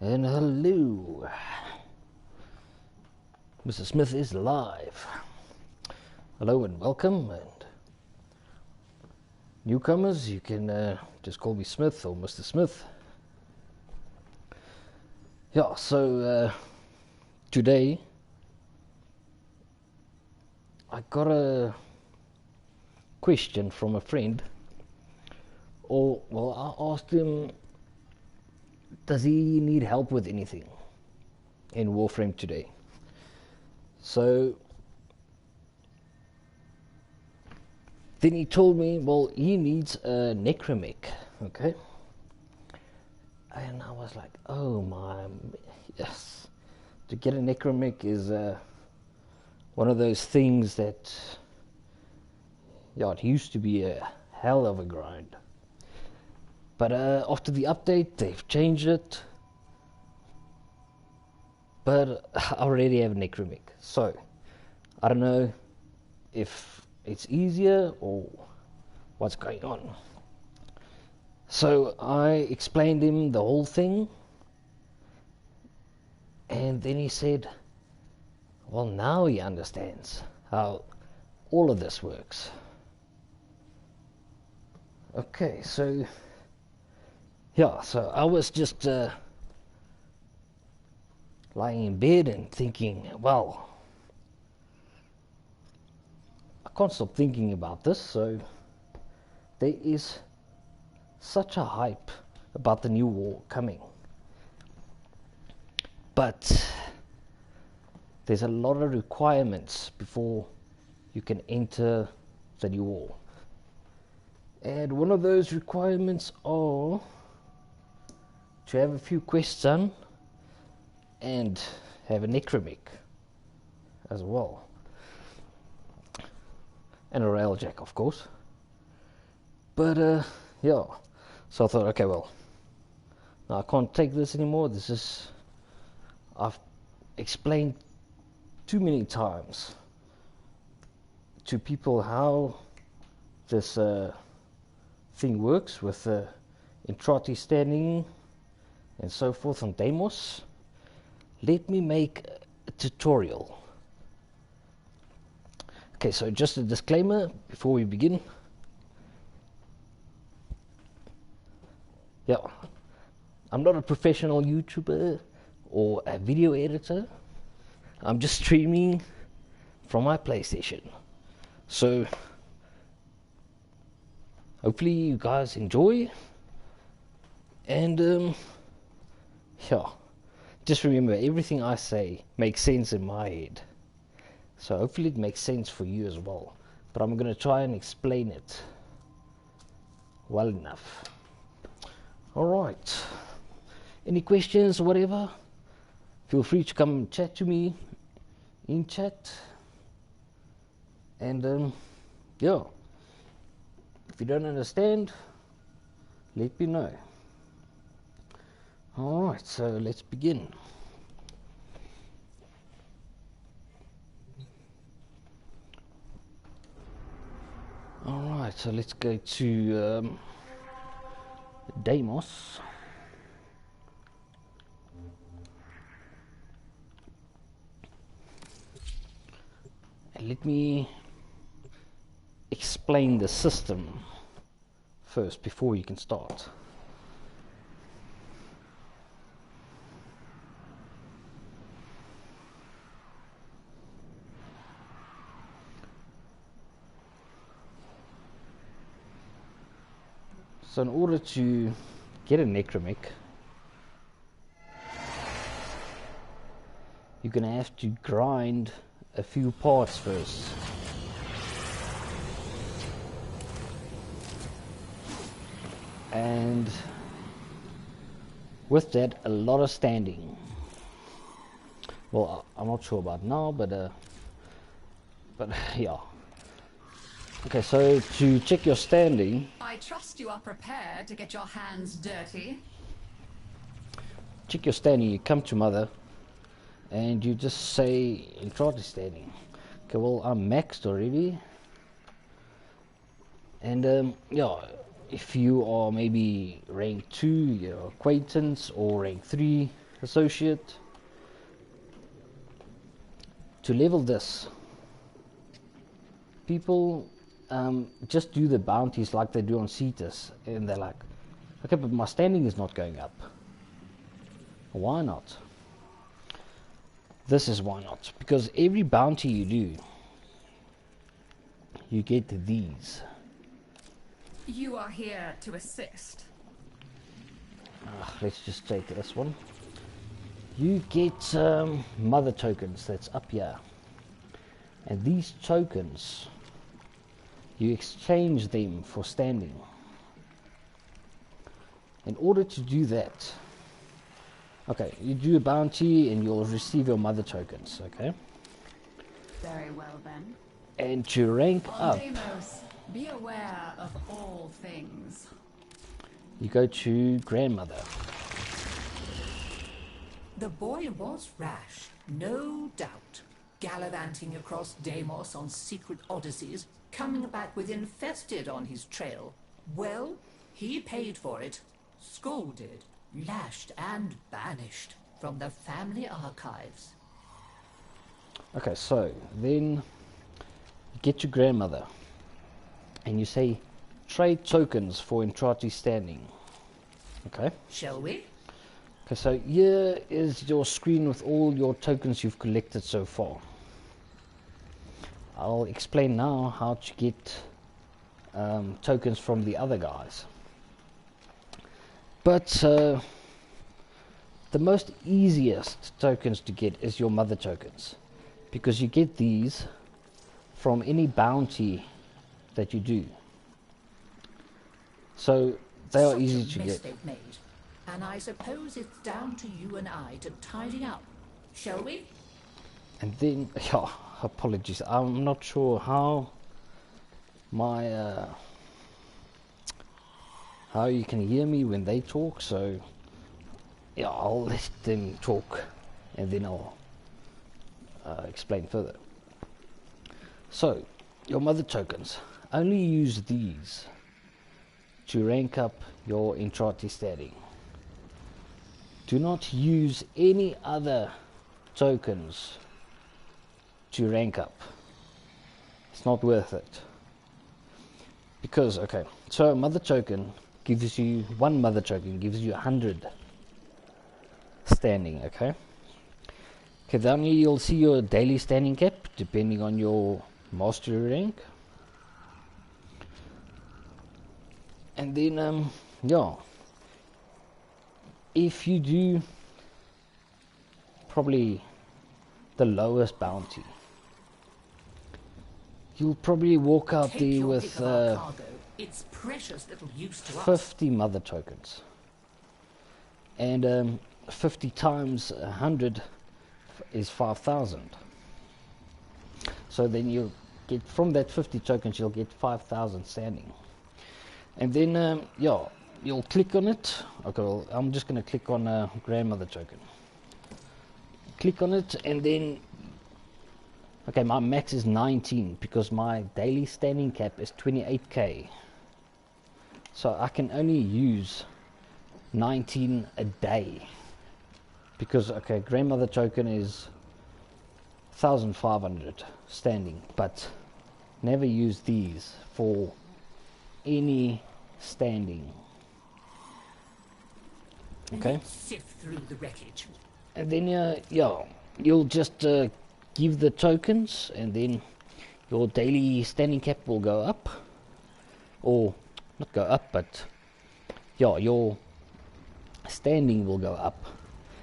And hello, Mr. Smith is live. Hello and welcome, and newcomers, you can just call me Smith or Mr. Smith. Yeah, so today I got a question from a friend, or well, I asked him, does he need help with anything in Warframe today? So then he told me, well, he needs a Necramech, okay? And I was like, oh my, yes. To get a Necramech is one of those things that, yeah, it used to be a hell of a grind. But after the update, they've changed it. But I already have a Necramech, so I don't know if it's easier or what's going on. So I explained him the whole thing, and then he said, well, now he understands how all of this works. Okay, so yeah, so I was just lying in bed and thinking, well, I can't stop thinking about this. So there is such a hype about the new war coming, but there's a lot of requirements before you can enter the new war, and one of those requirements are to have a few quests done and have a Necramech as well, and a railjack, of course. But yeah, so I thought, okay, well, now I can't take this anymore. This is, I've explained too many times to people how this thing works with Entrati standing and so forth on Deimos. Let me make a tutorial. Okay, so just a disclaimer before we begin. Yeah, I'm not a professional YouTuber or a video editor. I'm just streaming from my PlayStation. So hopefully you guys enjoy, and yeah, just remember, everything I say makes sense in my head. So hopefully it makes sense for you as well. But I'm going to try and explain it well enough. Alright. Any questions or whatever? Feel free to come and chat to me in chat. And yeah. If you don't understand, let me know. Alright, so let's begin. Alright, so let's go to Deimos. And let me explain the system first before you can start. So in order to get a Necramech, you're going to have to grind a few parts first. And with that, a lot of standing. Well, I'm not sure about now, but yeah. Okay, so to check your standing, I trust you are prepared to get your hands dirty. check your standing, you come to Mother, and you just say Entrati standing. Okay, well, I'm maxed already. And yeah, if you are maybe rank 2, your acquaintance, or rank 3, associate. To level this, people just do the bounties like they do on Cetus, and they're like, okay, but my standing is not going up. Why not? This is why not. Because every bounty you do, you get these. You are here to assist. Let's just take this one. You get mother tokens, that's up here. And these tokens, you exchange them for standing. In order to do that, okay, you do a bounty and you'll receive your mother tokens, okay? Very well then. And to rank up, Deimos, be aware of all things. you go to grandmother. The boy was rash, no doubt. Gallivanting across Deimos on secret odysseys, coming back with infested on his trail. Well, he paid for it. Scolded, lashed and banished from the family archives. Okay, so then you get your grandmother and you say trade tokens for Entrati standing. Okay? Shall we? Okay, so here is your screen with all your tokens you've collected so far. I'll explain now how to get tokens from the other guys. But the most easiest tokens to get is your mother tokens, because you get these from any bounty that you do. So they are easy to get. They've made. And I suppose it's down to you and I to tidy up. Shall we? And then, yeah, apologies, I'm not sure how my how you can hear me when they talk, so yeah, I'll let them talk and then I'll explain further. So your mother tokens, only use these to rank up your Entrati standing. Do not use any other tokens to rank up. It's not worth it. Because, okay, so a mother token gives you, one mother token gives you 100 standing, okay? Okay, then you'll see your daily standing cap, depending on your mastery rank. And then, yeah, if you do probably the lowest bounty, you'll probably walk out Take there your with pick of our cargo. It's precious little use to us. 50 mother tokens. And 50 times 100 is 5,000. So then you get, from that 50 tokens, you'll get 5,000 standing. And then, yeah, you'll click on it. Okay, well, I'm just going to click on a grandmother token. Click on it, and then, okay, my max is 19 because my daily standing cap is 28k. So I can only use 19 a day because, okay, grandmother token is 1,500 standing, but never use these for any standing. Okay, Let's sift through the wreckage. and then yeah, you'll just give the tokens, and then your daily standing cap will go up, or not go up, but yeah, your standing will go up.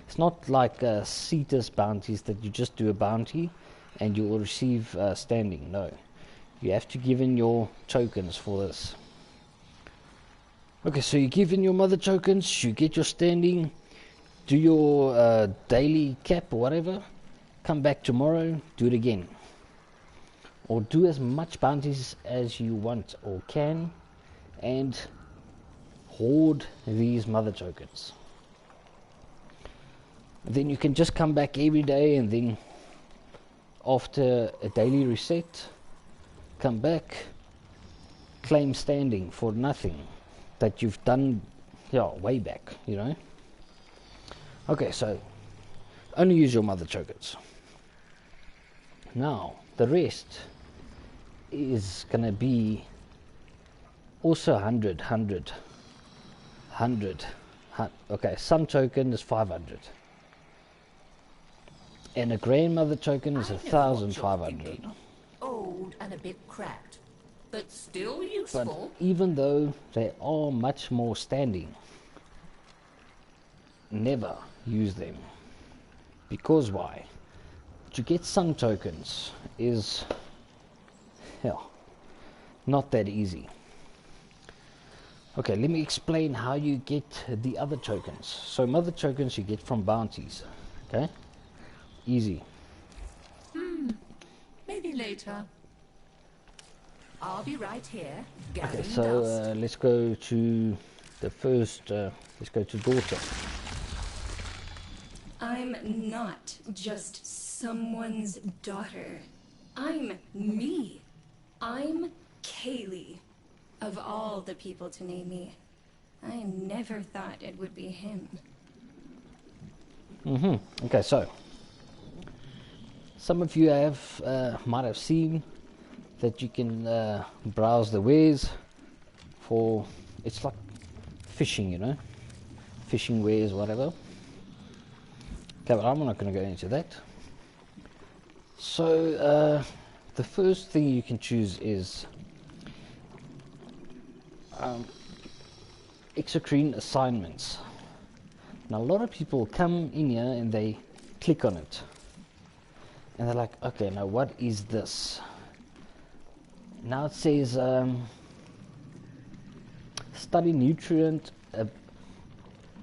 It's not like Cetus bounties that you just do a bounty and you will receive standing. No, you have to give in your tokens for this. Okay, so you give in your mother tokens, you get your standing, do your daily cap or whatever, come back tomorrow, do it again. Or do as much bounties as you want or can, and hoard these mother tokens. Then you can just come back every day, and then after a daily reset, come back, claim standing for nothing that you've done, yeah, way back, you know. Okay, so Only use your mother tokens. Now, the rest is going to be also 100, 100, 100. Okay, sun token is 500. And a grandmother token is I know what you're 1,500. thinking. Old and a bit cracked, but still useful. But even though they are much more standing, never use them. Because why? To get sun tokens is, hell, not that easy. Okay, let me explain how you get the other tokens. So mother tokens you get from bounties. Okay? Easy. Maybe later. I'll be right here. Okay, Gathering so dust. let's go to the first, let's go to daughter. I'm not just someone's daughter. I'm me. I'm Kaylee. Of all the people to name me, I never thought it would be him. Okay, so some of you might have seen that you can browse the wares for, it's like fishing, you know, fishing wares, whatever. Okay, but I'm not going to go into that. So the first thing you can choose is exocrine assignments. Now a lot of people come in here and they click on it and they're like, okay, now what is this? Now it says study nutrient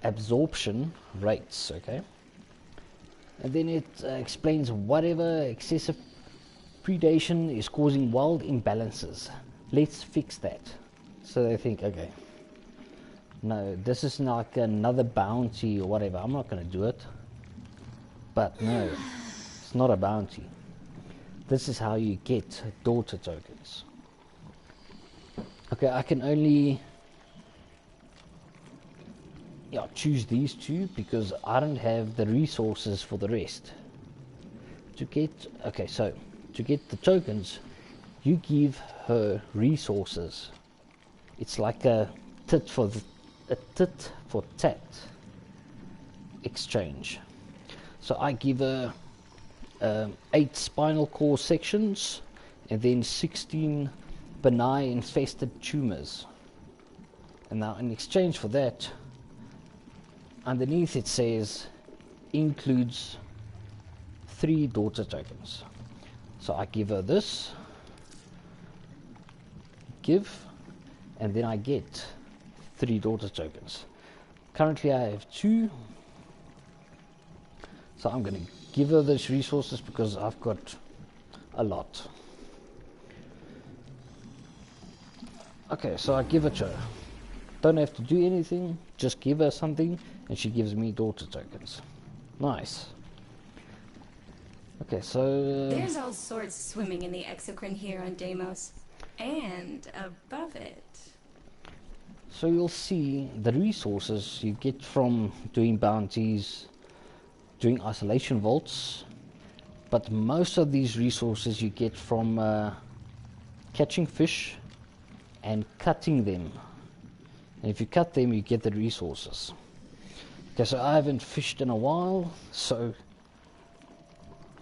absorption rates, okay, and then it explains whatever excessive predation is causing wild imbalances, let's fix that. So they think, okay, no, this is like another bounty or whatever, I'm not going to do it. But no, it's not a bounty. This is how you get daughter tokens. Okay, I can only choose these two because I don't have the resources for the rest. To get the tokens, you give her resources. It's like a tit for tat exchange. So I give her 8 spinal cord sections and then 16 benign infested tumors. And now in exchange for that, underneath it says includes 3 daughter tokens. So I give her this, and then I get 3 daughter tokens. Currently I have 2, so I'm going to give her those resources because I've got a lot. Okay, so I give it to her. Don't have to do anything, just give her something and she gives me daughter tokens. Nice. Okay, so There's all sorts swimming in the exocrine here on Deimos. And above it. so you'll see the resources you get from doing bounties, doing isolation vaults, but most of these resources you get from catching fish and cutting them. And if you cut them, you get the resources. Okay, so I haven't fished in a while, so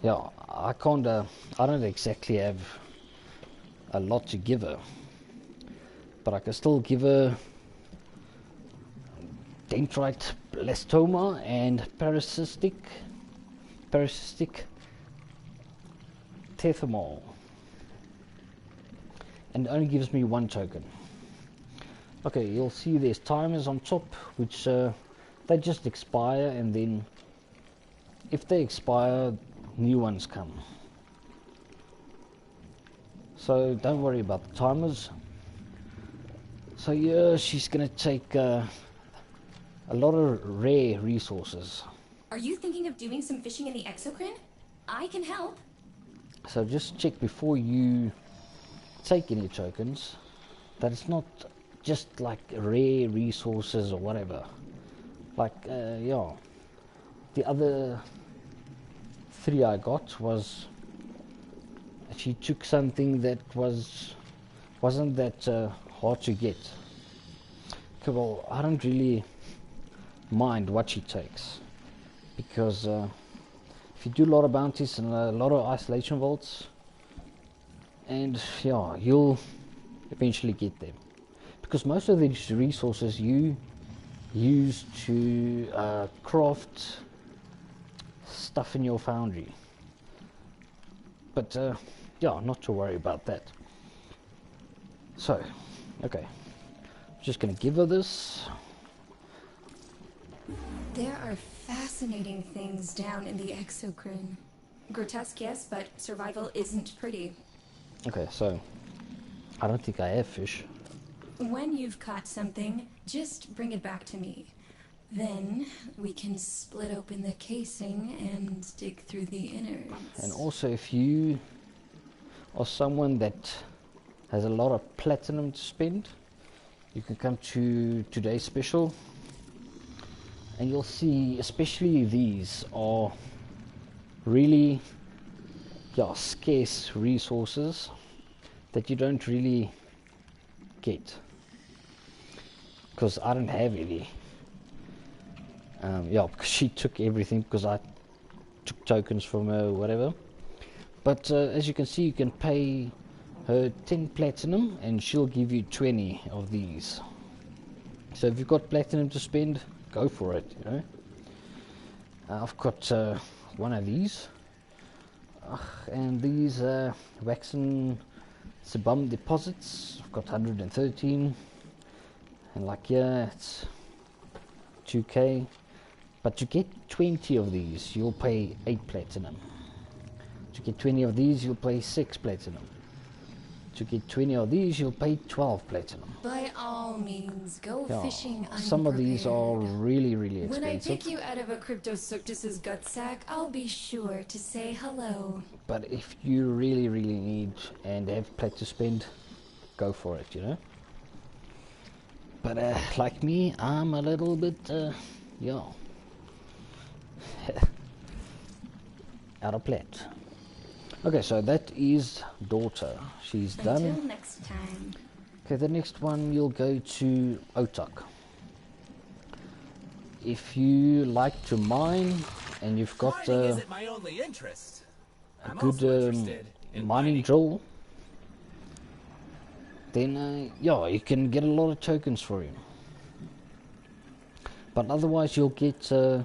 yeah, I don't exactly have a lot to give her, but I can still give her dendrite blastoma and parasitic tethamol, and it only gives me 1 token. Okay, you'll see there's timers on top, which they just expire, and then if they expire, new ones come. So don't worry about the timers. So yeah, she's gonna take a lot of rare resources. Are you thinking of doing some fishing in the exocrine? I can help. So just check before you take any tokens that it's not just like rare resources or whatever. Like yeah, the other 3 I got was she took something that wasn't that hard to get. Okay, well, I don't really mind what she takes, because if you do a lot of bounties and a lot of isolation vaults, and yeah, you'll eventually get them, because most of these resources you use to craft stuff in your foundry. But yeah, not to worry about that. So, okay, I'm just gonna give her this. There are fascinating things down in the exocrine. Grotesque, yes, but survival isn't pretty. Okay, so I don't think I have fish. When you've caught something, just bring it back to me. Then we can split open the casing and dig through the innards. And also, if you are someone that has a lot of platinum to spend, you can come to today's special, and you'll see, especially these are really scarce resources that you don't really get, because I don't have any. Because she took everything, because I took tokens from her or whatever. But as you can see, you can pay her 10 platinum and she'll give you 20 of these. So if you've got platinum to spend, go for it, you know. I've got one of these, and these waxen sebum deposits. I've got 113, and like here it's 2k. But to get 20 of these, you'll pay 8 platinum. To get 20 of these, you'll pay 6 platinum. To get 20 of these, you'll pay 12 platinum. By all means, go fishing unprepared. Some of these are really, really expensive. When I take you out of a Cryptosuctus's gut sack, I'll be sure to say hello. But if you really, really need and have plat to spend, go for it, you know. But like me, I'm a little bit, out of plat. Okay, so that is daughter. She's done. Until next time. Okay, the next one you'll go to Otak. If you like to mine and you've got isn't my only interest. a I'm good also interested in mining drill, then you can get a lot of tokens for him. But otherwise you'll get the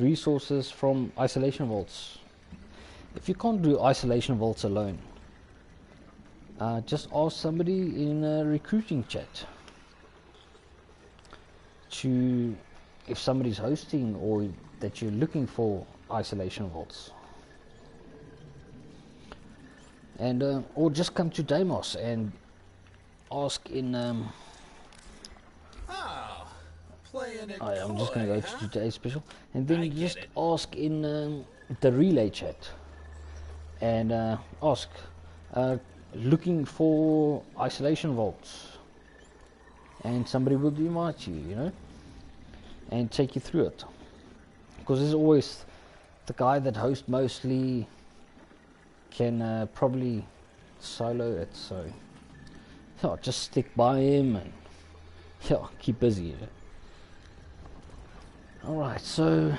resources from isolation vaults. If you can't do isolation vaults alone, just ask somebody in a recruiting chat if somebody's hosting or that you're looking for isolation vaults. And or just come to Deimos and ask in I'm just going to go to today's special, and then just ask in the relay chat and ask looking for isolation vaults, and somebody will invite you, you know, and take you through it, because there's always the guy that hosts mostly can probably solo it, so just stick by him and keep busy, you know? Alright, so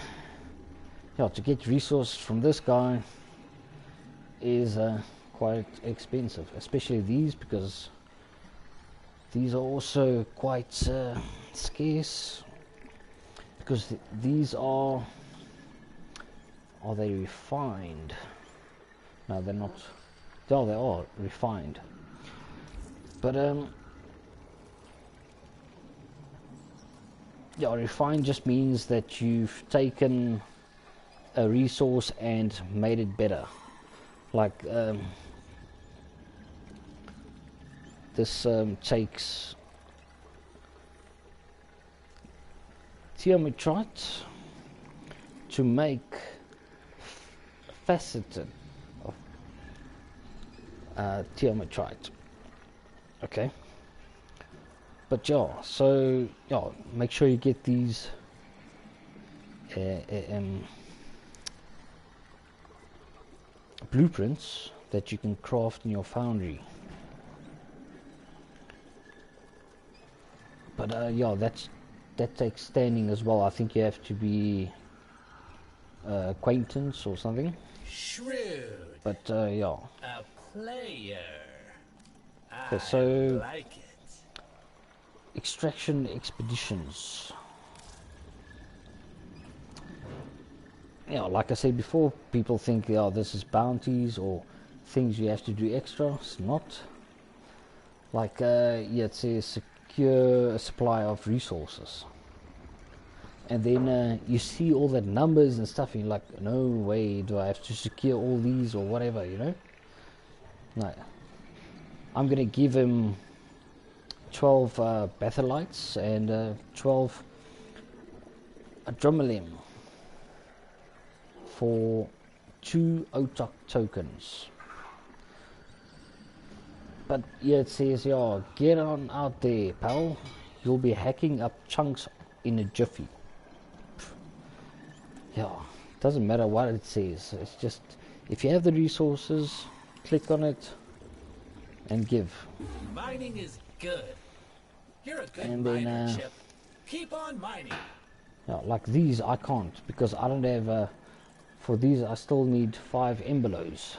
to get resources from this guy is quite expensive, especially these, because these are also quite scarce, because these are they refined? No, they're not. Oh, they are refined, but refined just means that you've taken a resource and made it better. Like this takes Tiametrite to make faceted of Tiametrite. Okay. But so make sure you get blueprints that you can craft in your foundry. But yeah, that takes standing as well. I think you have to be acquaintance or something. Shrewd. But yeah. A player. Okay, so I like it. extraction expeditions. Yeah, like I said before, people think, yeah, this is bounties or things you have to do extra. It's not. Like, yeah, it says secure a supply of resources. And then you see all the numbers and stuff, and you're like, no way do I have to secure all these or whatever, you know? No. I'm going to give him 12 Batholites and 12 Adrenaline for 2 Otak tokens. But yeah, it says, yeah, get on out there, pal. You'll be hacking up chunks in a jiffy. Yeah, doesn't matter what it says. It's just, if you have the resources, click on it and give. Mining is good. You're a good And miner, then, Chip. Keep on mining. yeah, like these I can't, because I don't have, for these I still need 5 Emberlows,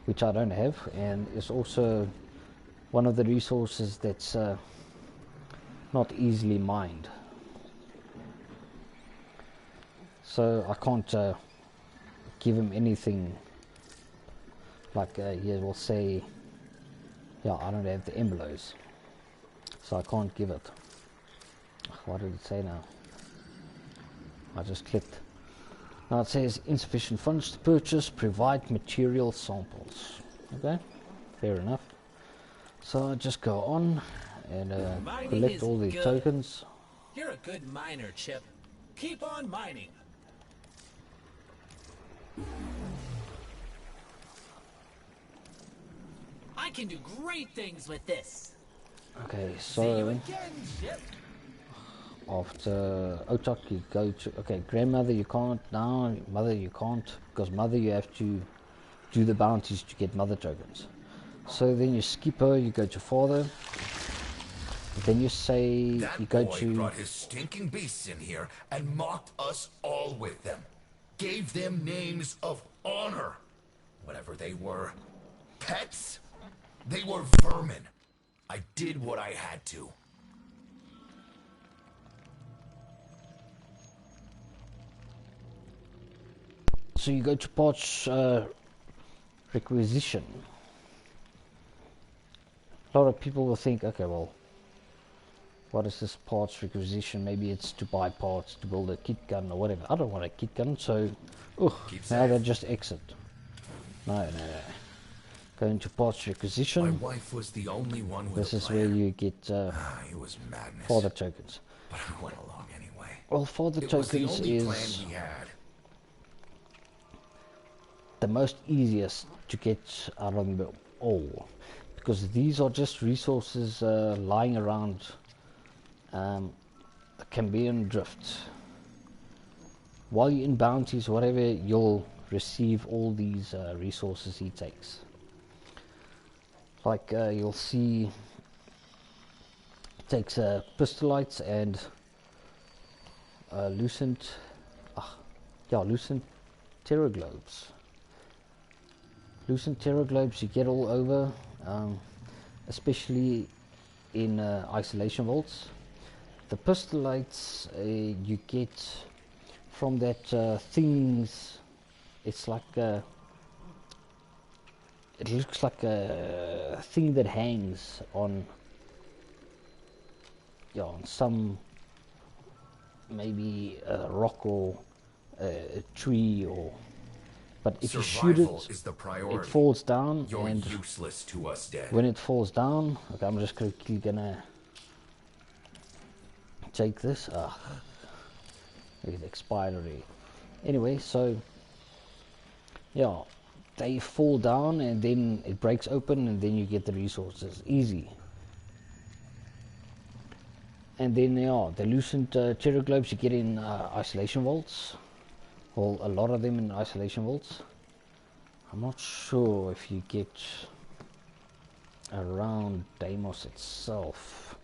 which I don't have, and it's also one of the resources that's not easily mined. So I can't give him anything like here we'll say, yeah, I don't have the Emberlows, so I can't give it. What did it say now? I just clicked. Now it says insufficient funds to purchase, provide material samples. Okay, fair enough. So I just go on and collect all the tokens. You're a good miner, Chip. Keep on mining. I can do great things with this. Okay, See you so again, Chip. after Otak you go to, okay, grandmother you can't now, mother you can't, because mother you have to do the bounties to get mother tokens. So then you skip her, you go to father, then you say That you go boy to, brought his stinking beasts in here and mocked us all with them. Gave them names of honor. Whatever they were. Pets? They were vermin. I did what I had to. so you go to parts requisition. A lot of people will think, okay, well, what is this parts requisition? Maybe it's to buy parts to build a kit gun or whatever. I don't want a kit gun, so now they just exit. No. Go into parts requisition. My wife was the only one with This a is plan. where you get It was madness. father tokens. But I went along anyway. Well, father It was the tokens only plan is we had. the most easiest to get out of them all, because these are just resources lying around the Cambian Drift. While you're in bounties, whatever, you'll receive all these resources he takes. Like you'll see, it takes pistolites and lucent terror globes. Lucent terror globes you get all over, especially in isolation vaults. The pistolites you get from that things. It's like it looks like a thing that hangs on, on some, maybe a rock or a tree, or, but if Survival you shoot is the it, priority. it falls down. You're and useless to us, Dad. when it falls down, okay, I'm just quickly gonna take this. It expired already. Anyway, so yeah, they fall down and then it breaks open and then you get the resources. Easy. And then the lucent terror globes you get in isolation vaults. Well, a lot of them in isolation vaults. I'm not sure if you get around Deimos itself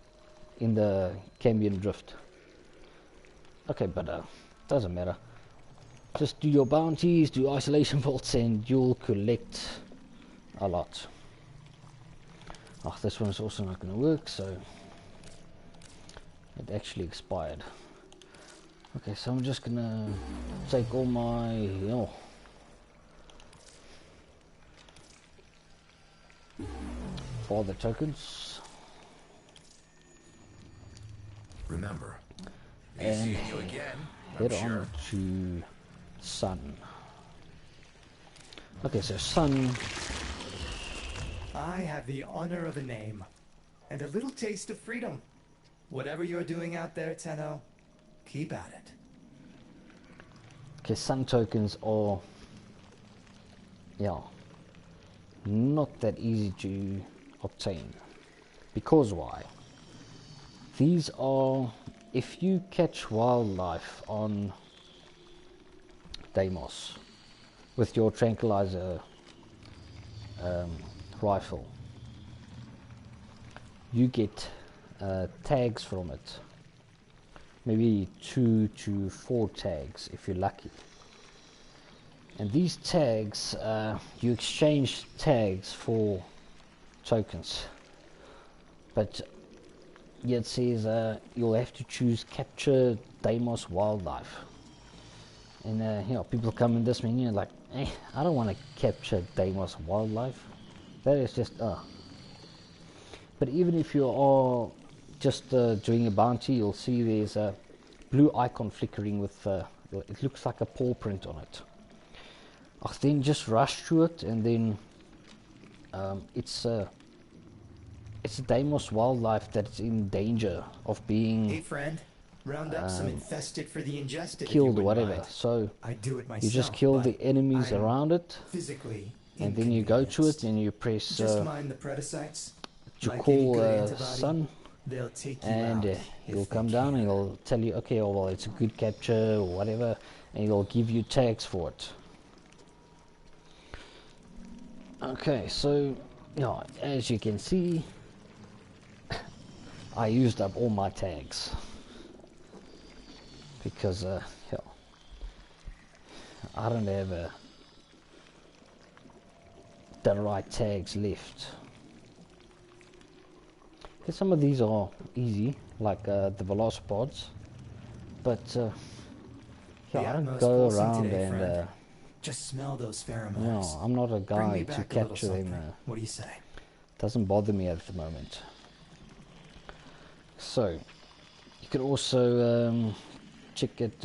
in the Cambion Drift. Okay, but doesn't matter. Just do your bounties, do isolation vaults, and you'll collect a lot. Oh, this one's also not going to work, so it actually expired. Okay, so I'm just going to take all my all the tokens. Remember, be And seeing you again, head I'm sure. on to Sun. Okay, so Sun. I have the honor of a name, and a little taste of freedom. Whatever you're doing out there, Tenno, keep at it. Okay, Sun tokens are, not that easy to obtain. Because why? These are, if you catch wildlife on Deimos with your tranquilizer rifle, you get tags from it. Maybe 2 to 4 tags if you're lucky. And these tags, you exchange tags for tokens. But here it says you'll have to choose capture Deimos wildlife. And people come in this menu like, I don't want to capture Deimos wildlife. That is just But even if you are just doing a bounty, you'll see there's a blue icon flickering with it looks like a paw print on it. Then just rush to it, and then it's a Deimos wildlife that's in danger of being Hey friend, round up some infested for the ingested. killed or whatever. So I do it myself. you just kill the enemies I'm around it, physically and then you go to it inconvenienced. and you press Just mind the predacytes. to Like any call good antibody, Sun, they'll take you and out he'll if come they down can. and he'll tell you, okay, well, it's a good capture or whatever, and he'll give you tags for it. Okay, so as you can see, I used up all my tags because I don't have the right tags left. Okay, some of these are easy, like the velocipods, but The I don't Atmos go pulsing around today, and friend. Just smell those pheromones. no, I'm not a Bring me guy to back a little capture them. something. What do you say? Doesn't bother me at the moment. So you can also check at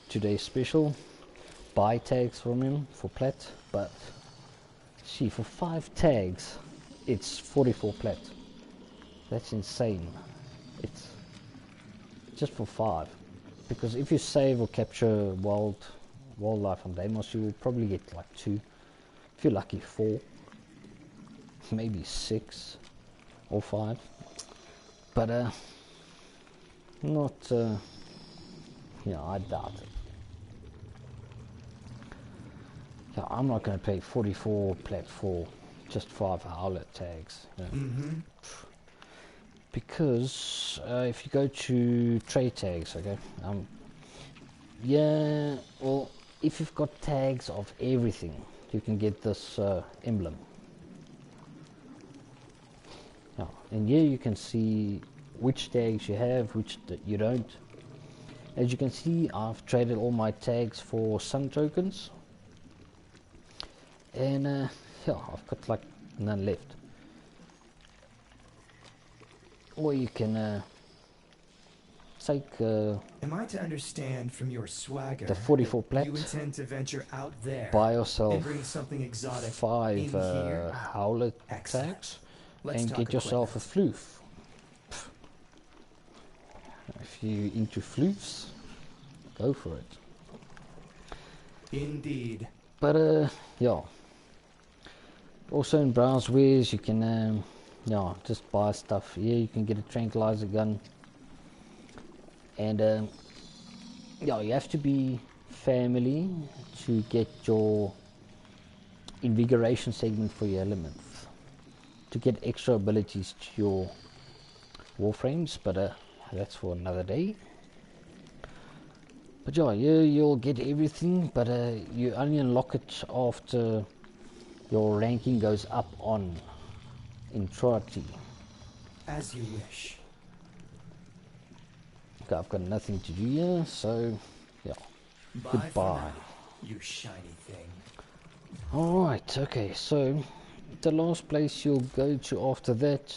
today's special, buy tags from him for plat, but see, for 5 tags it's 44 plat. That's insane. It's just for 5, because if you save or capture wildlife on Deimos, you will probably get like 2, if you're lucky 4, maybe 6 or 5, but not I doubt it. I'm not going to pay 44 plat for just 5 howler tags, because if you go to trade tags, okay, well, if you've got tags of everything, you can get this emblem. And here you can see which tags you have, which you don't. As you can see, I've traded all my tags for Sun tokens, and I've got like none left. Or you can take Am I to understand from your swagger the 44 that plat, you intend to venture out there buy and yourself bring something exotic 5 in here? howler Excellent. tags, Let's and talk get yourself a equipment. floof. If you're into floofs, go for it. Indeed. But also in browse wares you can just buy stuff. Here you can get a tranquilizer gun, and you have to be family to get your invigoration segment for your elements to get extra abilities to your Warframes, but that's for another day. But yeah, you'll get everything, but you only unlock it after your ranking goes up on Entrati. As you wish. Okay, I've got nothing to do here, so yeah, Bye goodbye. for now, you shiny thing. Alright, okay, so the last place you'll go to after that,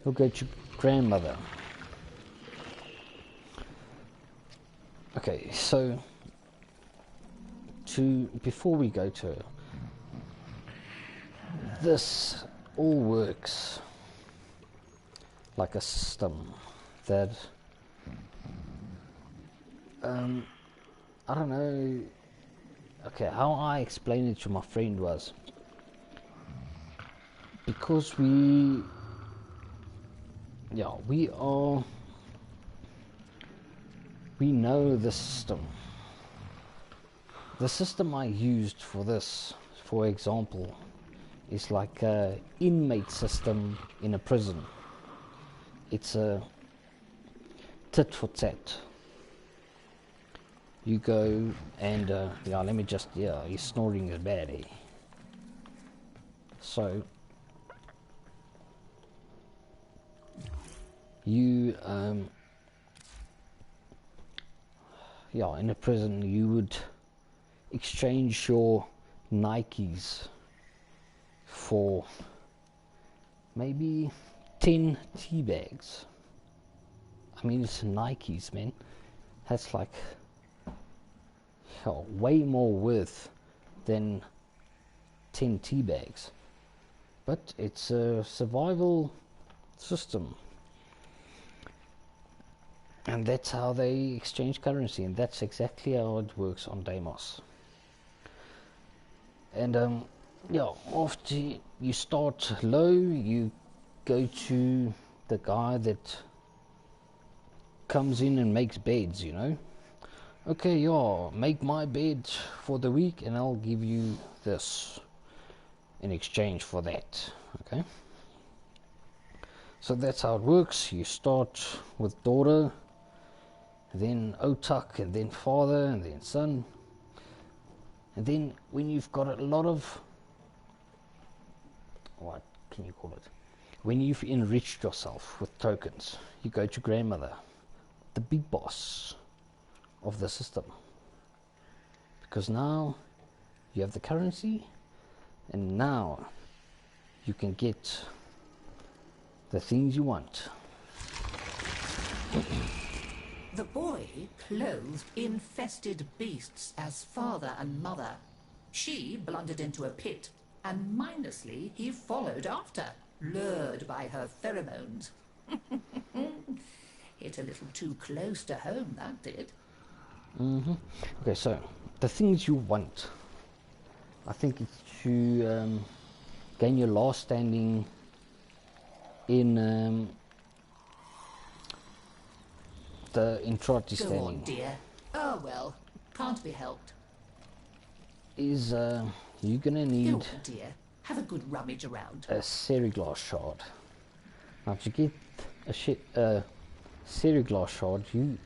you'll go to Grandmother. Okay, so before we go to her, this all works like a system that I don't know. Okay, how I explained it to my friend was because we know the system. The system I used for this, for example, is like a inmate system in a prison. It's a tit for tat. You go and let me just, he's snoring as bad, eh? So you in a prison you would exchange your Nikes for maybe 10 tea bags. I mean, it's Nikes, man. That's like way more worth than 10 tea bags. But it's a survival system. And that's how they exchange currency, and that's exactly how it works on Deimos. And after you start low, you go to the guy that comes in and makes beds, you know. Okay, make my bed for the week and I'll give you this in exchange for that. Okay, so that's how it works. You start with daughter, then Otak, and then father, and then son. And then when you've got a lot of, what can you call it? When you've enriched yourself with tokens, you go to Grandmother, the big boss of the system. Because now you have the currency, and now you can get the things you want. The boy clothed infested beasts as father and mother. She blundered into a pit, and mindlessly he followed after, lured by her pheromones. Hit a little too close to home, that did. Okay, so the things you want, I think it's to gain your last standing in the Entrati Go standing. on, dear. Oh well, can't be helped. Is you're gonna Go need on, dear. Have a good rummage around. a Seriglass shard. Now to get a Seriglass shard, you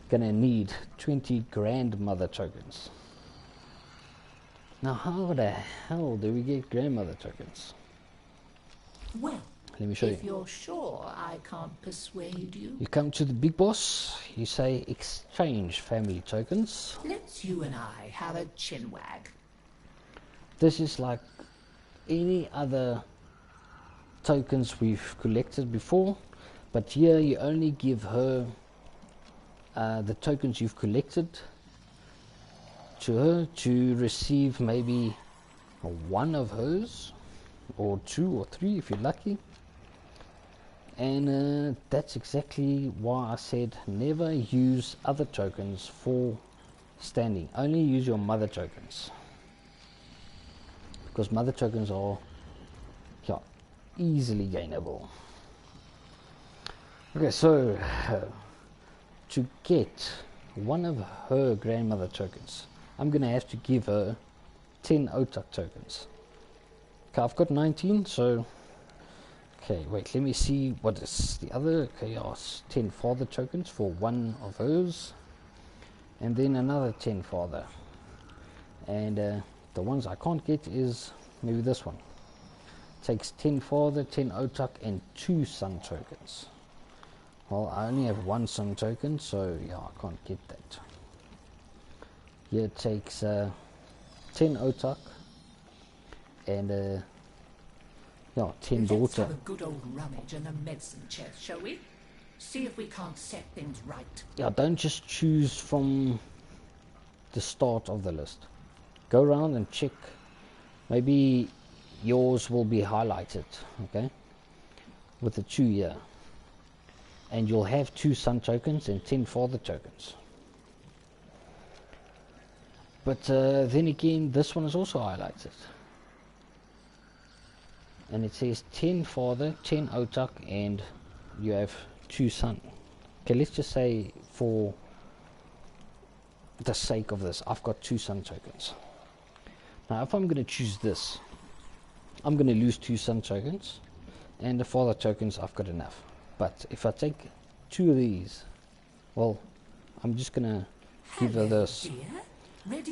gonna need 20 grandmother tokens. Now how the hell do we get grandmother tokens? Well, Let me show if you. you're sure I can't persuade you, You come to the big boss, you say exchange family tokens. let's you and I have a chinwag. This is like any other tokens we've collected before, but here you only give her the tokens you've collected to her to receive maybe one of hers, or 2 or 3 if you're lucky. And that's exactly why I said never use other tokens for standing, only use your mother tokens, because mother tokens are easily gainable. Okay, so to get one of her grandmother tokens, I'm gonna have to give her 10 OTUC tokens. Okay, I've got 19, so okay, wait, let me see what is the other. Okay, yeah, it's 10 father tokens for one of those, and then another 10 father. And the ones I can't get is maybe this one. Takes 10 father, 10 OTUC, and 2 sun tokens. Well, I only have 1 sun token, so yeah, I can't get that. Here it takes 10 OTUC and yeah, 10 Let's daughter. have a good old rummage in the medicine chest, shall we? See if we can't set things right. Yeah, don't just choose from the start of the list. Go around and check. Maybe yours will be highlighted, okay, with the 2 here. And you'll have 2 sun tokens and 10 father tokens. But then again, this one is also highlighted. And it says 10 father, 10 OTUC, and you have 2 sun. Okay, let's just say for the sake of this, I've got 2 sun tokens. Now, if I'm going to choose this, I'm going to lose 2 sun tokens, and the father tokens, I've got enough. But if I take 2 of these, well, I'm just going to give her this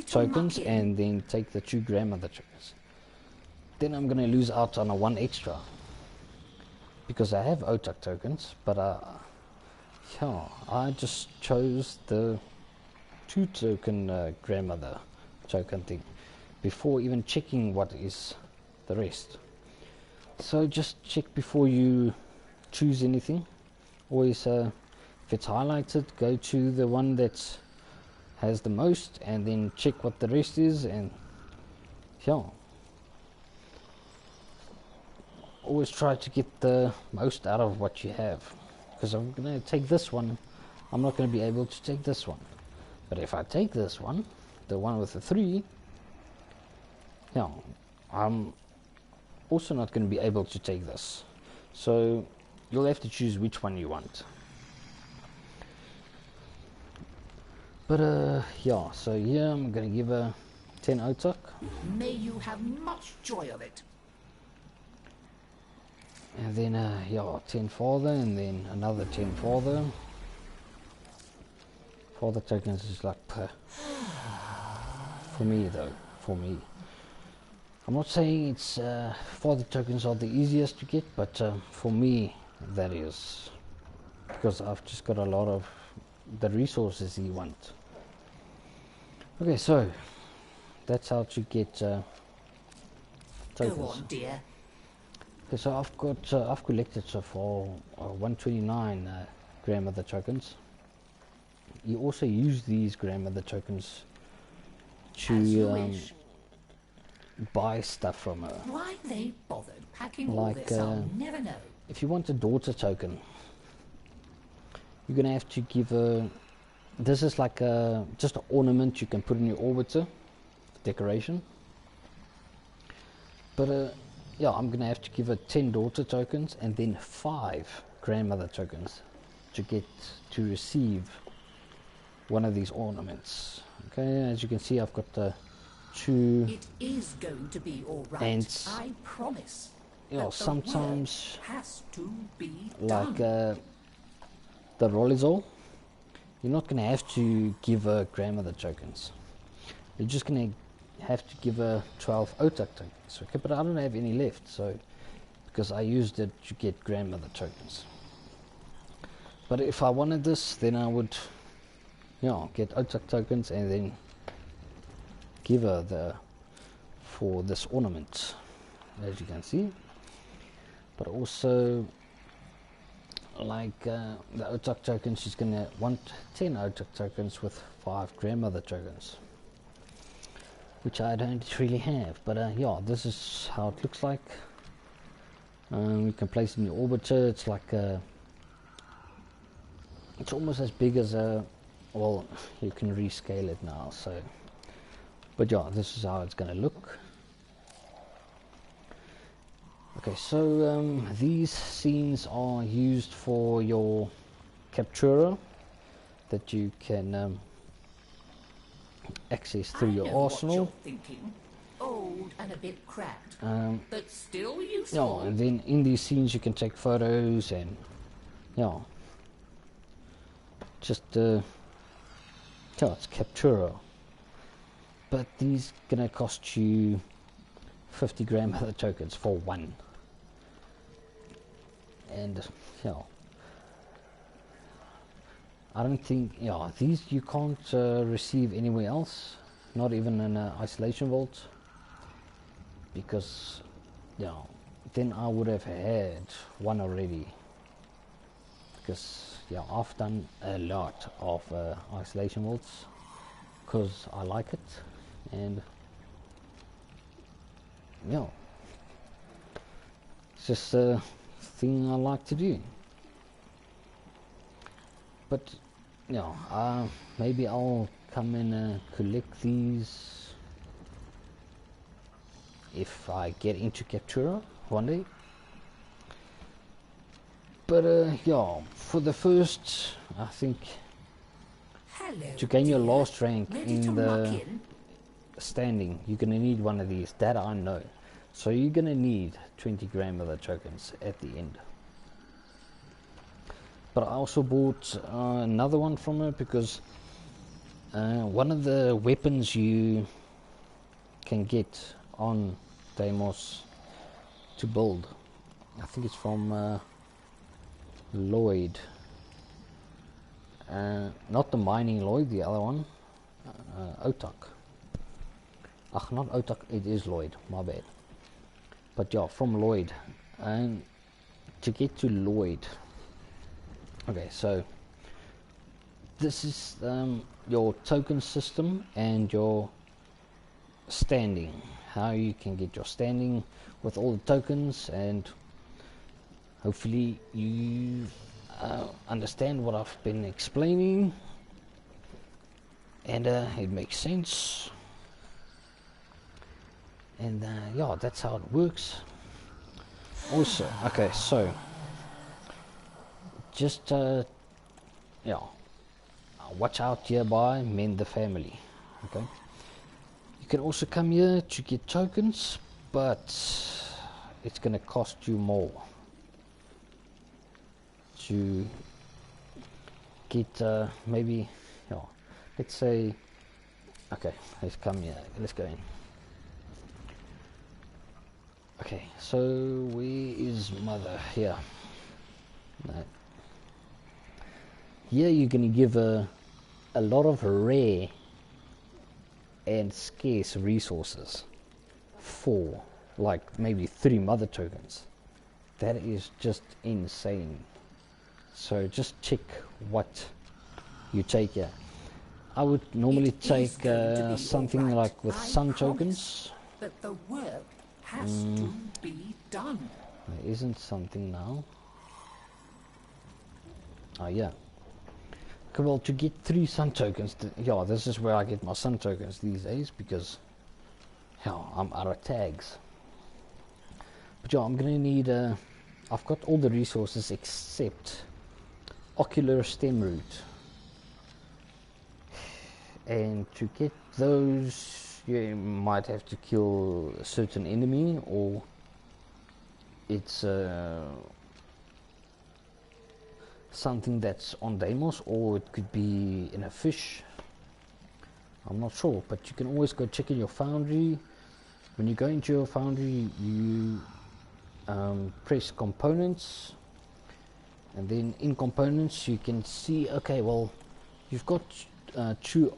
tokens and then take the 2 grandmother tokens. Then I'm going to lose out on a 1 extra because I have OTUC tokens, but yeah, I just chose the 2 token grandmother token thing before even checking what is the rest. So just check before you choose anything. Always, if it's highlighted, go to the one that has the most and then check what the rest is, and yeah, always try to get the most out of what you have, because I'm going to take this one, I'm not going to be able to take this one. But if I take this one, the one with the 3, yeah, I'm also not going to be able to take this. So you'll have to choose which one you want. But yeah, so here I'm going to give her 10 OTUC. May you have much joy of it. And then yeah, 10 father, and then another 10 father. Father tokens is like for me though, for me. I'm not saying it's father tokens are the easiest to get, but for me that is, because I've just got a lot of the resources you want. Okay, so that's how to get tokens. Go on, dear. Okay, so I've collected so far 129 grandmother tokens. You also use these grandmother tokens to buy stuff from her. Why they bothered packing all Like this, I'll never know. if you want a daughter token, you're gonna have to give her. This is like just an ornament you can put in your orbiter, decoration. But yeah, I'm gonna have to give her 10 daughter tokens and then 5 grandmother tokens to receive one of these ornaments. Okay, as you can see, I've got the 2. It is going to be all right. And I promise. you know, But the sometimes work has to be like done. the Rolizol, you're not gonna have to give her grandmother tokens. You're just gonna have to give her 12 OTUC tokens. Okay, but I don't have any left, so because I used it to get grandmother tokens. But if I wanted this, then I would, you know, get OTUC tokens and then give her for this ornament, as you can see. But also, like the OTUC tokens, she's gonna want 10 OTUC tokens with 5 grandmother tokens, which I don't really have. But yeah, this is how it looks like. You can place it in your orbiter. It's like it's almost as big as a, well, you can rescale it now, so, but yeah, this is how it's gonna look. Okay, so these scenes are used for your capturer that you can access through I your know arsenal. what you're thinking. old and a bit cracked, but still Yeah, useful. and then in these scenes you can take photos and yeah, just yeah, it's Captura, but these gonna cost you 50 grandmother tokens for one, and yeah, I don't think, yeah, these you can't receive anywhere else, not even in an isolation vault, because yeah, then I would have had one already, because yeah, I've done a lot of isolation vaults because I like it, and yeah, it's just a thing I like to do. But yeah, maybe I'll come and collect these if I get into Captura one day. But yeah, for the first, I think Hello, to gain your dear. last rank Ready to in muck the in? standing, you're gonna need one of these. That I know. So you're gonna need 20 grandmother tokens at the end. But I also bought another one from her because one of the weapons you can get on Deimos to build, I think it's from Lloyd, not the mining Lloyd, the other one, Otak. Not Otak, it is Lloyd, my bad. But yeah, from Lloyd, and to get to Lloyd, okay, so this is your token system and your standing, how you can get your standing with all the tokens, and hopefully you understand what I've been explaining, and it makes sense, and yeah, that's how it works. Also, okay, so just yeah, watch out hereby, mend the family. Okay, you can also come here to get tokens, but it's gonna cost you more to get maybe, yeah, let's say, okay, let's come here, let's go in. Okay, so where is mother? Here. No. Here you're going to give a lot of rare and scarce resources for like maybe 3 mother tokens. That is just insane. So just check what you take here. I would normally take something right, like with I sun promise. tokens. But the work has to be done. There isn't something now. Oh yeah. Okay, well, to get 3 sun tokens, yeah, this is where I get my sun tokens these days, because yeah, I'm out of tags. But yeah, I'm gonna need I've got all the resources except ocular stem root, and to get those you might have to kill a certain enemy, or it's something that's on Deimos, or it could be in a fish. I'm not sure, but you can always go check in your foundry. When you go into your foundry, you press components, and then in components you can see, okay, well, you've got 2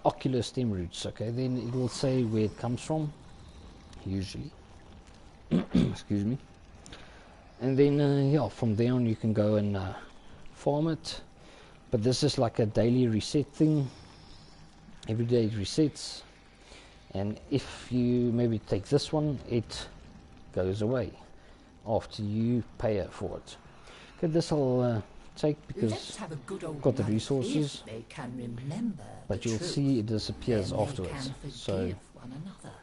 ocular stem roots. Okay, then it will say where it comes from, usually. Excuse me. And then yeah, from there on you can go and farm it. But this is like a daily reset thing. Every day it resets, and if you maybe take this one, it goes away after you pay it for it. Okay, this I'll take because Let's have a good old I've got the life resources, if they can remember but the you'll truth. see it disappears Then they afterwards. can So forgive one another.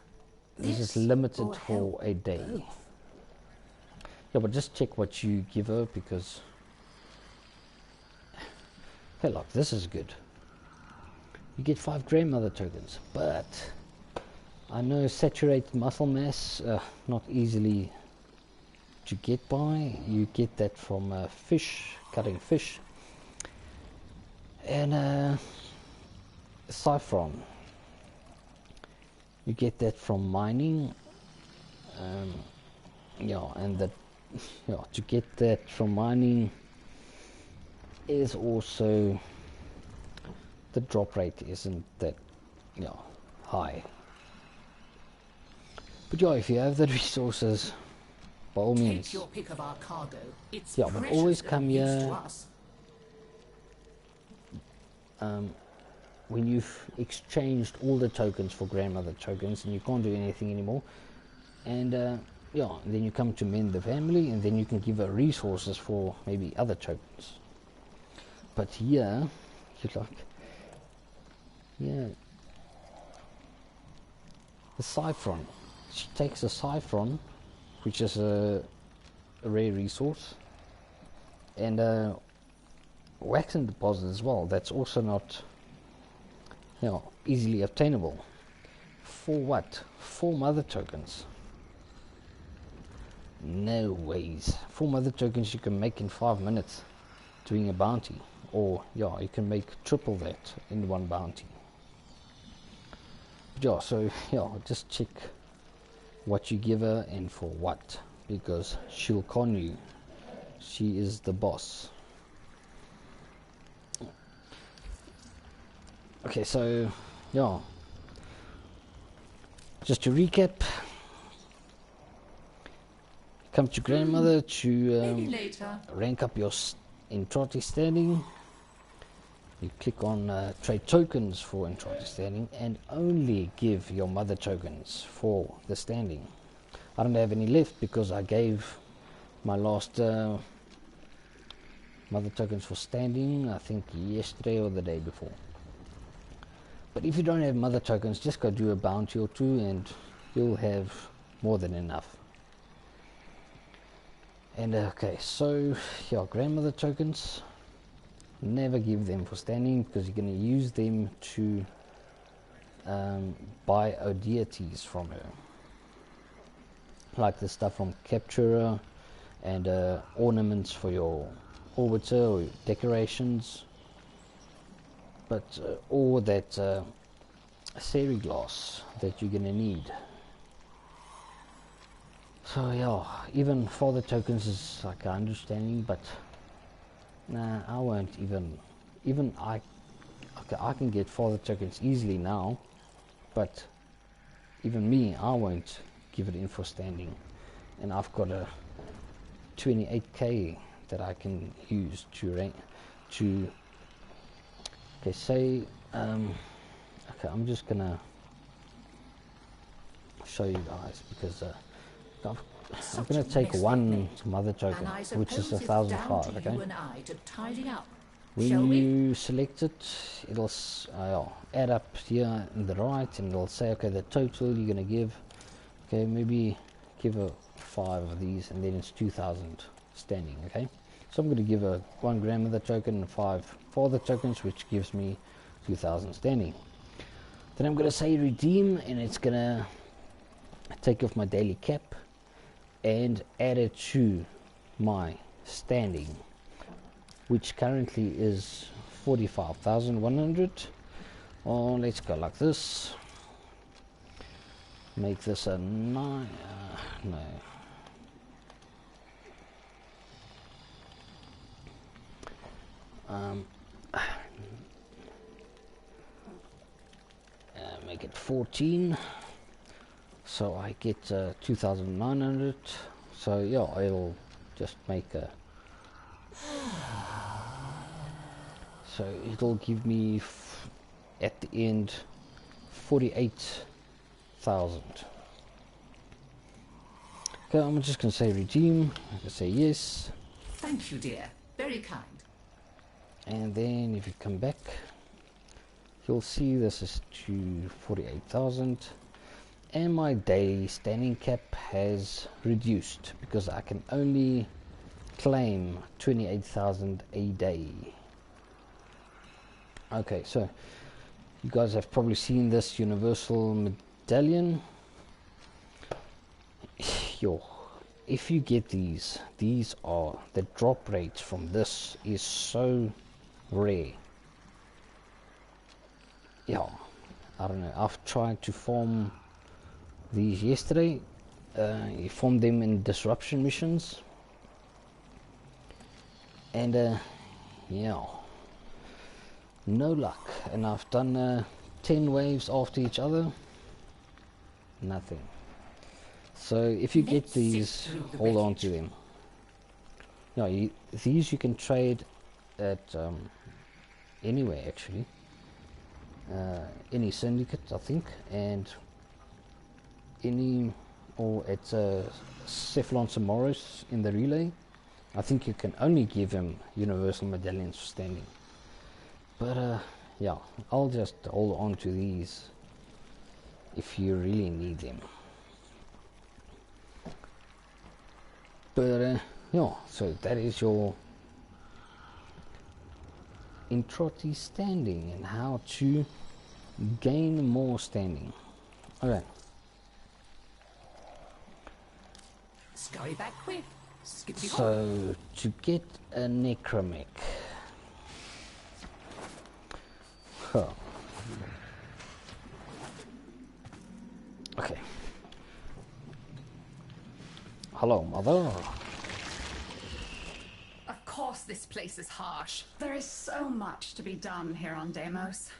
this is This limited will for help a day. both. Yeah, but just check what you give her, because hey, look, this is good. You get 5 grandmother tokens, but I know saturated muscle mass, not easily to get by. You get that from fish, cutting fish, and saffron. You get that from mining. Yeah, and that, yeah, to get that from mining is also, the drop rate isn't that, yeah, high. But yeah, if you have the resources, by all means. Take your pick of our cargo. It's Yeah, but always precious come use here to us. when you've exchanged all the tokens for grandmother tokens and you can't do anything anymore. And yeah, then you come to mend the family, and then you can give her resources for maybe other tokens. But here, you're like, yeah, the saffron. She takes a saffron, which is a rare resource, and waxen deposit as well. That's also not, you know, easily obtainable. For what? 4 mother tokens? No ways. 4 mother tokens you can make in 5 minutes doing a bounty, or yeah, you can make triple that in one bounty. But yeah, so yeah, just check what you give her and for what, because she'll con you. She is the boss. Okay, so yeah, just to recap, come to grandmother to Maybe later. rank up your Entrati standing. You click on trade tokens for Entrati standing, and only give your mother tokens for the standing. I don't have any left because I gave my last mother tokens for standing, I think yesterday or the day before. But if you don't have mother tokens, just go do a bounty or 2 and you'll have more than enough. And okay, so yeah, grandmother tokens, never give them for standing, because you're going to use them to buy deities from her, like the stuff from Capturer and ornaments for your orbiter or decorations. But or that seri glass that you're going to need. So yeah, even father tokens is like an understanding, but nah, I won't even I can get father tokens easily now, but even me, I won't give it in for standing, and I've got a 28k that I can use to rank to. Okay, say okay, I'm just gonna show you guys, because I'm going to take 1 mother token, which is 1,005. Okay, when you select it, it'll add up here in the right, and it'll say, okay, the total you're going to give, okay, maybe give her 5 of these, and then it's 2,000 standing. Okay, so I'm going to give her 1 grandmother token and 5 father tokens, which gives me 2,000 standing. Then I'm going to say redeem, and it's going to take off my daily cap and add it to my standing, which currently is 45,100. Oh, let's go like this. Make this a 9. No. Make it 14. So I get 2,900. So yeah, I'll just make a. So it'll give me at the end 48,000. Okay, I'm just gonna say redeem. I can say yes. Thank you, dear. Very kind. And then if you come back, you'll see this is to 48,000. And my daily standing cap has reduced because I can only claim 28,000 a day. Okay, so you guys have probably seen this universal medallion. Yo, if you get these are the drop rate from this is so rare. Yeah, I don't know. I've tried to farm these yesterday. You farm them in disruption missions, and yeah, no luck. And I've done 10 waves after each other, nothing. So if you get these, hold on to them. No, these you can trade at anywhere actually, any syndicate I think, and any, or at Cephalon Samoros in the relay. I think you can only give him universal medallions for standing. But yeah, I'll just hold on to these if you really need them. But yeah, so that is your Entrati standing and how to gain more standing. Okay. Scurry back quick. Skippy hop. So to get a Necramech. Huh. Okay. Hello, mother. Of course this place is harsh. There is so much to be done here on Deimos.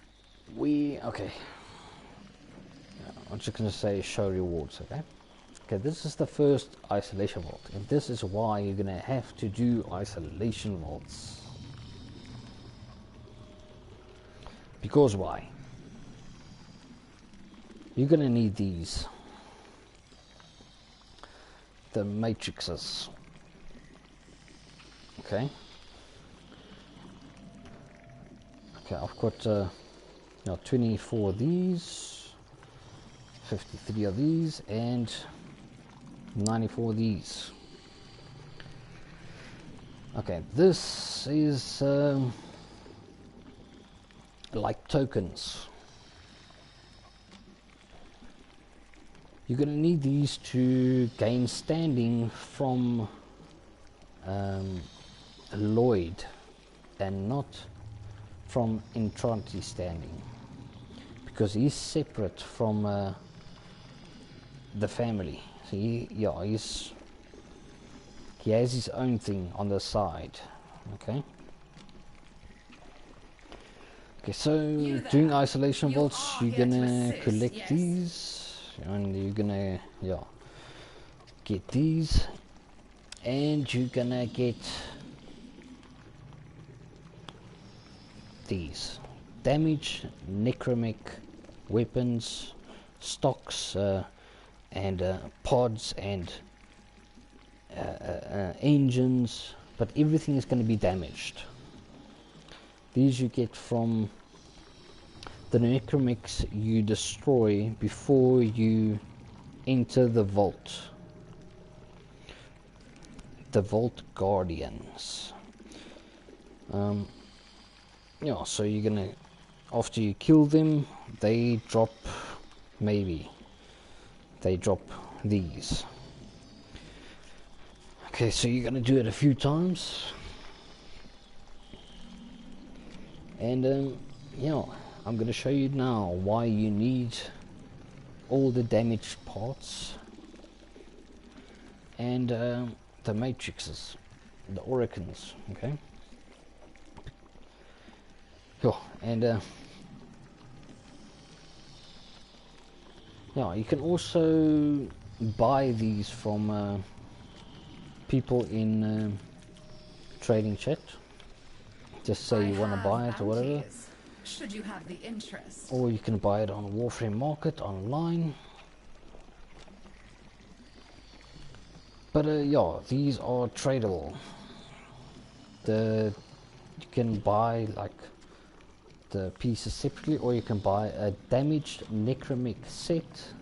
Okay. I'm just gonna say show rewards, okay? Okay, this is the first isolation vault, and this is why you're gonna have to do isolation vaults. Because why? You're gonna need these. The matrices. Okay. Okay, I've got 24 of these, 53 of these, and 94 of these. Okay, this is like tokens. You're going to need these to gain standing from Lloyd and not from Entrati standing, because he's separate from the family. So he has his own thing on the side. Okay. Okay, so doing isolation vaults, you're gonna collect these, and you're gonna get these, and you're gonna get these damage, Necramech weapons, stocks, and pods and engines, but everything is going to be damaged. These you get from the Necramechs you destroy before you enter the vault. The Vault Guardians. So you're gonna, after you kill them, they drop these. Okay, so you're gonna do it a few times, and I'm gonna show you now why you need all the damaged parts and the matrices, the oricons. Okay. And you can also buy these from people in trading chat. Just say you want to buy it or whatever. Should you have the interest. Or you can buy it on Warframe Market online. But these are tradable. You can buy like the pieces separately, or you can buy a damaged Necramech set,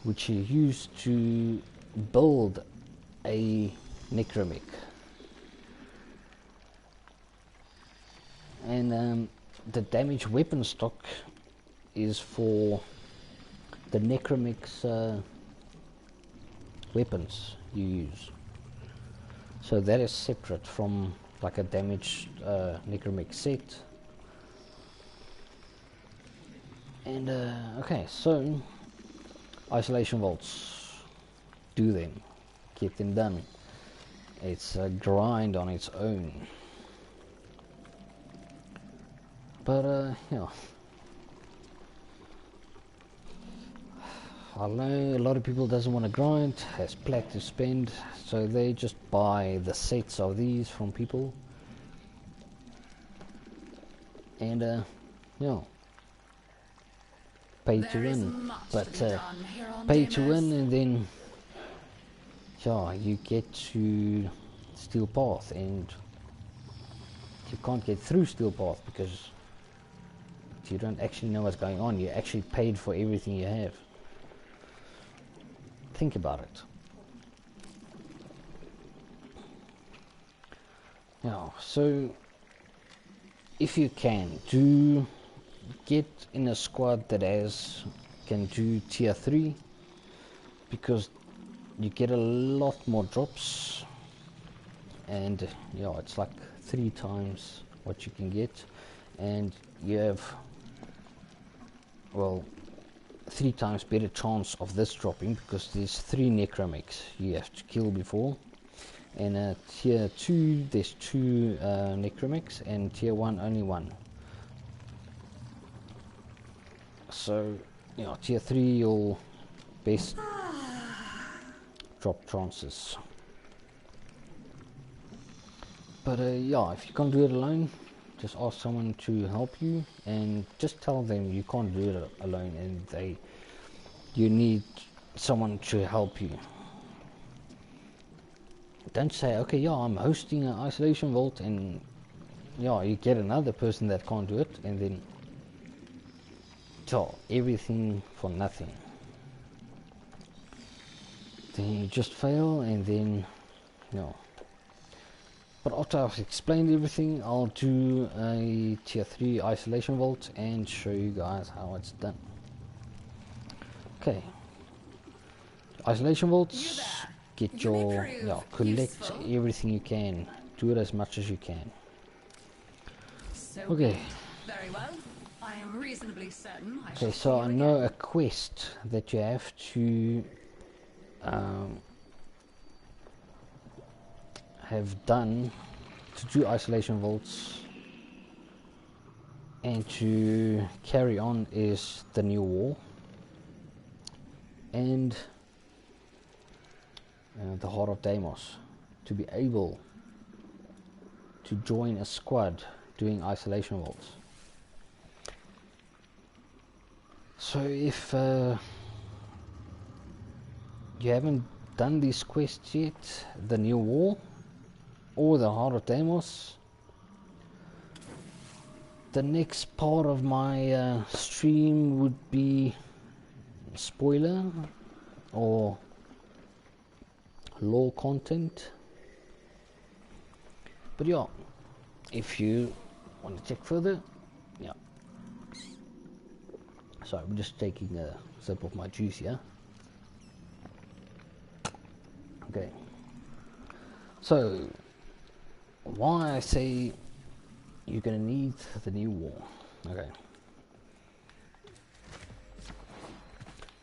which you use to build a Necramech. And the damaged weapon stock is for the Necramech's weapons you use. So that is separate from like a damaged Necramech set. And okay, so isolation vaults, do them, get them done. It's a grind on its own. But yeah, I know a lot of people doesn't want to grind, has plat to spend, so they just buy the sets of these from people. And yeah, pay to win, but pay to win, and then yeah, you get to Steel Path, and you can't get through Steel Path because you don't actually know what's going on. You actually paid for everything you have. Think about it. Yeah, so if you can, do get in a squad that can do tier 3, because you get a lot more drops, and yeah, it's like 3 times what you can get, and you have, well, 3 times better chance of this dropping, because there's 3 Necramechs you have to kill before, and tier 2 there's 2 Necramechs, and tier 1 only 1. So yeah, tier 3 your best drop chances. But yeah, if you can't do it alone, just ask someone to help you, and just tell them you can't do it alone, and you need someone to help you. Don't say, okay, yeah, I'm hosting an isolation vault, and yeah, you get another person that can't do it, and then so everything for nothing. Then you just fail, and then no. But after I've explained everything, I'll do a tier 3 isolation vault and show you guys how it's done. Okay, isolation vaults, get your, yeah, collect everything you can, do it as much as you can. Okay. Very well. I am reasonably certain. Okay, so I know a quest that you have to have done to do isolation vaults and to carry on is the new wall and the Heart of Deimos, to be able to join a squad doing isolation vaults. So if you haven't done these quests yet, the new wall or the Heart of Deimos, the next part of my stream would be spoiler or lore content. But yeah, if you want to check further, yeah. Sorry, I'm just taking a sip of my juice here. Okay, so why I say you're gonna need the new wall, okay,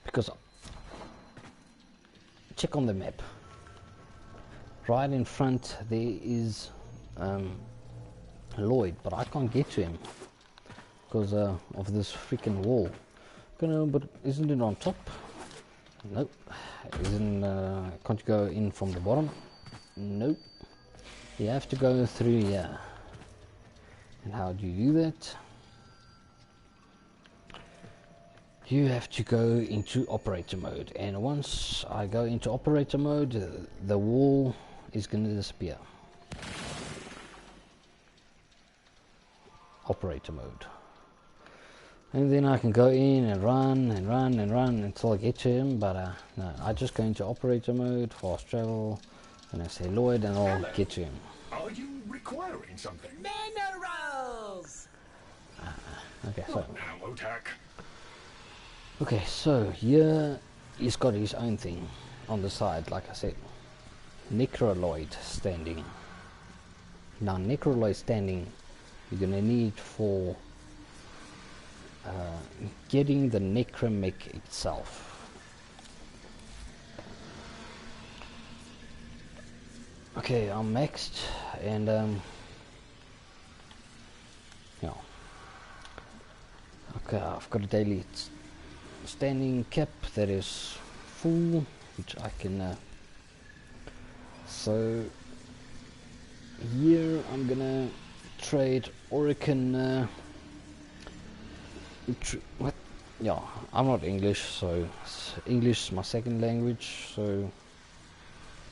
because check on the map, right in front there is Lloyd, but I can't get to him because of this freaking wall. But isn't it on top? Nope. Can't you go in from the bottom? Nope. You have to go through here. And how do you do that? You have to go into operator mode, and once I go into operator mode, the wall is going to disappear. Operator mode. And then I can go in and run and run and run until I get to him, but no, I just go into operator mode, fast travel, and I say Lloyd, and I'll get to him. Are you requiring something? Minerals! Okay, so Ammo tack. Okay, so here he's got his own thing on the side, like I said. Necroloid standing. Now Necroloid standing you're gonna need for getting the Necramech itself. Okay, I'm maxed, and yeah. Okay, I've got a daily standing cap that is full, which I can. So here I'm gonna trade Orican. What? Yeah, I'm not English, so English is my second language. So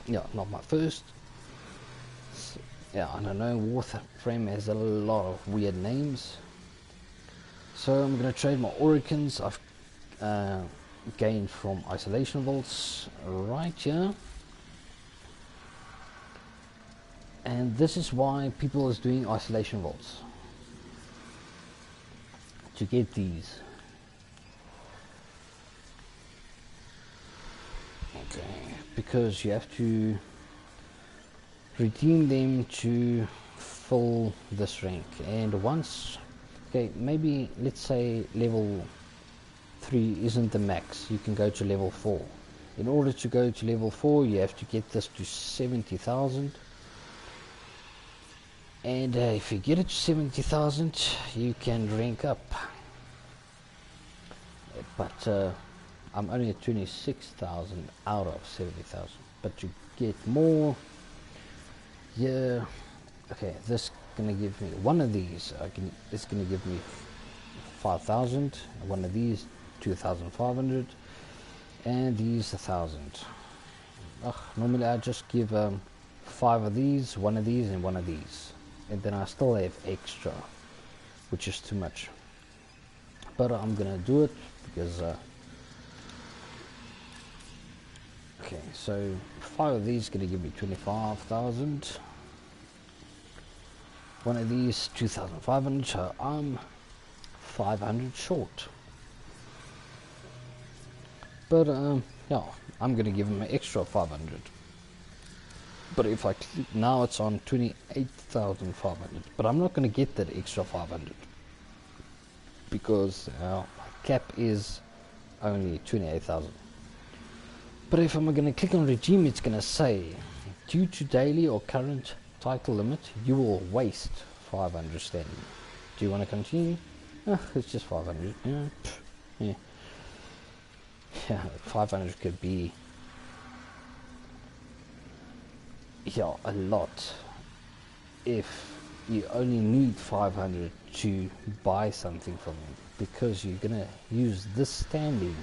yeah, not my first. So, yeah, I don't know. Warframe has a lot of weird names. So I'm gonna trade my Oricans. I've gained from isolation vaults right here. And this is why people is doing isolation vaults, to get these. Okay, because you have to redeem them to fill this rank, and once, okay, maybe let's say level 3 isn't the max, you can go to level 4. In order to go to level 4 you have to get this to 70,000. And if you get it to 70,000, you can rank up. But I'm only at 26,000 out of 70,000. But you get more. Yeah. Okay, this gonna give me one of these. It's gonna give me 5,000. One of these 2,500, and these 1,000. Normally I just give 5 of these, one of these, and one of these. And then I still have extra, which is too much, but I'm gonna do it because okay, so 5 of these is gonna give me 25,000, one of these 2,500, so I'm 500 short. But yeah, I'm gonna give him an extra 500. But if I click now, it's on 28,500. But I'm not going to get that extra 500 because my cap is only 28,000. But if I'm going to click on regime, it's going to say, due to daily or current title limit, you will waste 500 standing. Do you want to continue? It's just 500. Yeah. Yeah, 500 could be. Yeah, a lot. If you only need 500 to buy something from him, because you're gonna use this standing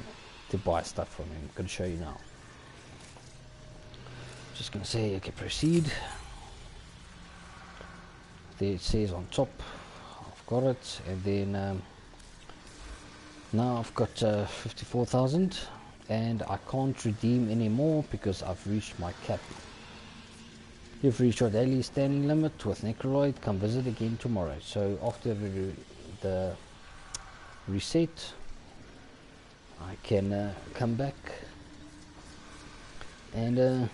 to buy stuff from him. I'm gonna show you now. Just gonna say okay, proceed. There it says on top, I've got it, and then now I've got 54,000, and I can't redeem anymore because I've reached my cap. You've reached your daily standing limit with Necroloid. Come visit again tomorrow. So after the reset, I can come back and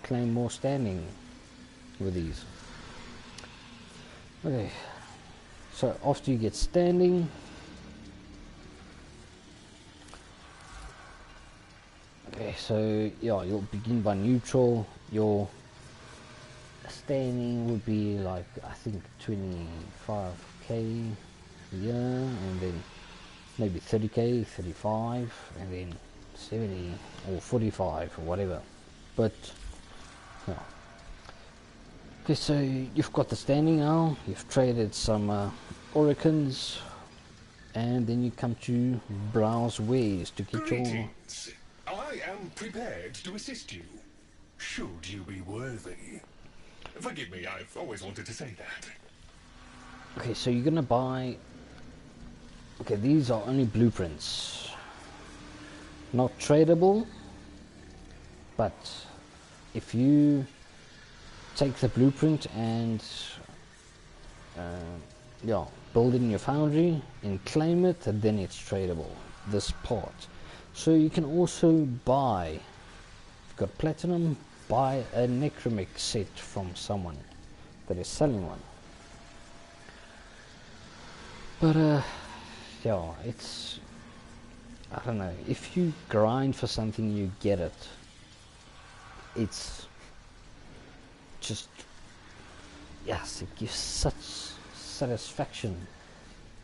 claim more standing with these. Okay, so after you get standing, okay, so yeah, you'll begin by neutral. Your standing would be like, I think 25k a year, and then maybe 30k, 35, and then 70 or 45 or whatever. But yeah. Okay, so you've got the standing now. You've traded some Oricans, and then you come to browse ways to get your. Greetings. I am prepared to assist you, should you be worthy. Forgive me, I've always wanted to say that. Okay, so you're gonna buy. Okay, these are only blueprints, not tradable. But if you take the blueprint and yeah, build it in your foundry and claim it, and then it's tradable, this part. So you can also buy, if you've got platinum, buy a Necramech set from someone that is selling one. But yeah, it's, I don't know, if you grind for something you get it, it's just, yes, it gives such satisfaction,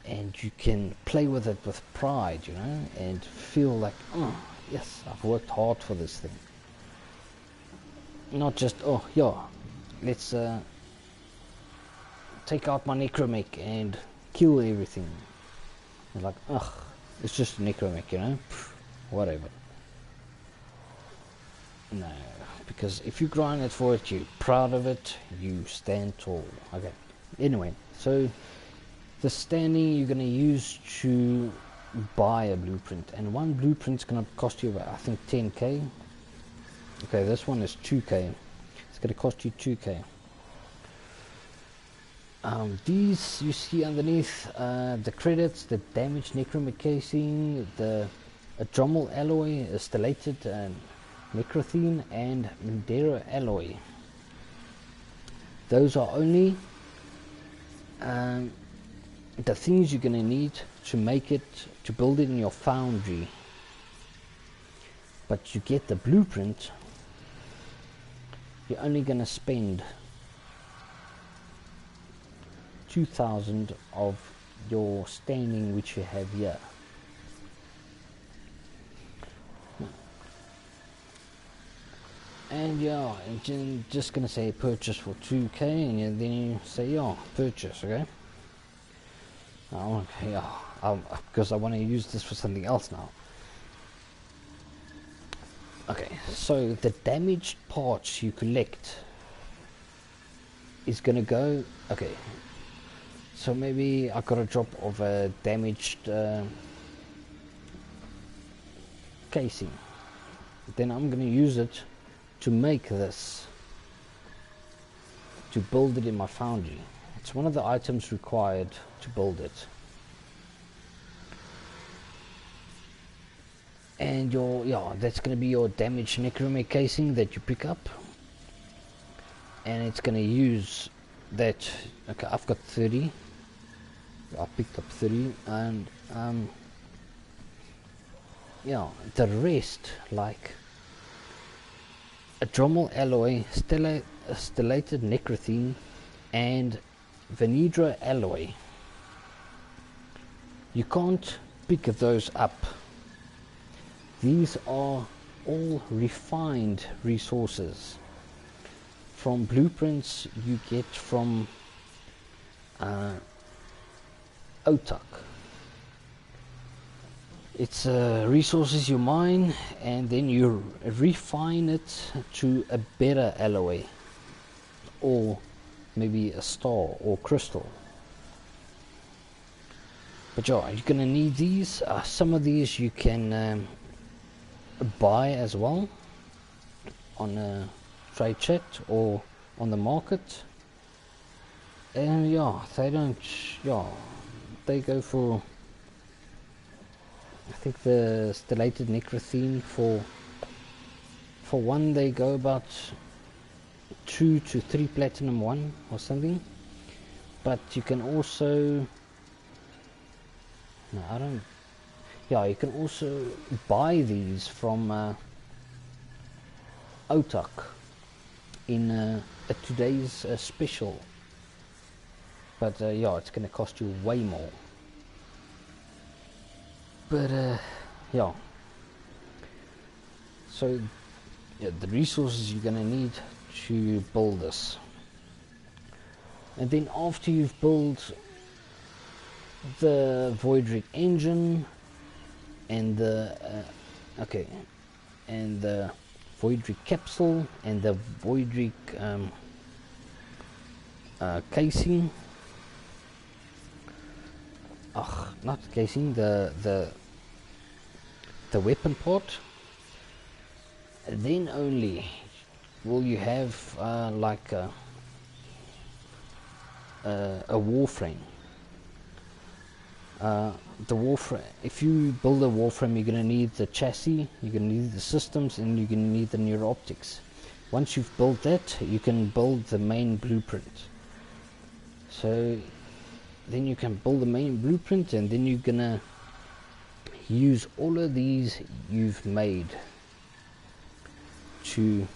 and you can play with it with pride, you know, and feel like, oh yes, I've worked hard for this thing. Not just, oh yeah, let's take out my Necramech and kill everything. It's like, ugh, it's just a Necramech, you know, whatever. No, because if you grind it for it, you're proud of it, you stand tall. Okay, anyway, so the standing you're going to use to buy a blueprint, and one blueprint's going to cost you about, I think, 10k. Okay, this one is 2k. It's going to cost you 2k. These you see underneath, the credits, the damaged Necramech casing, the Drommel alloy, a stellated Necrothene, and Mandera alloy. Those are only the things you're going to need to make it, to build it in your foundry. But you get the blueprint, you're only going to spend 2,000 of your standing, which you have here. And yeah, I'm just gonna say purchase for 2k, and then you say, yeah, purchase, okay? Yeah, because I want to use this for something else now. Okay, so the damaged parts you collect is gonna go, okay, so maybe I got a drop of a damaged casing, then I'm gonna use it to make this, to build it in my foundry. It's one of the items required to build it. And your, yeah, that's going to be your damaged Necramech casing that you pick up, and it's going to use that. Okay, I've got 30. I picked up 30, and yeah, the rest, like a Drommel alloy, stellated Necrothene, and Vanedra alloy. You can't pick those up. These are all refined resources from blueprints you get from Otak. It's resources you mine, and then you refine it to a better alloy, or maybe a star or crystal. But yeah, you're gonna need these. Some of these you can buy as well on a trade chat or on the market. And yeah, they don't, yeah, they go for, I think the stellated Necrothene, for one they go about 2 to 3 platinum 1 or something. But you can also, no, I don't, yeah, you can also buy these from Otak in today's special. But yeah, it's gonna cost you way more. But yeah, so yeah, the resources you're gonna need to build this. And then after you've built the Voidric engine and the okay, and the Voidric capsule and the Voidric casing, not casing, the weapon part, then only will you have like a Warframe. the Warframe. If you build a Warframe, you're gonna need the chassis, you're gonna need the systems, and you're gonna need the neural optics. Once you've built that, you can build the main blueprint. So then you can build the main blueprint, and then you're gonna use all of these you've made to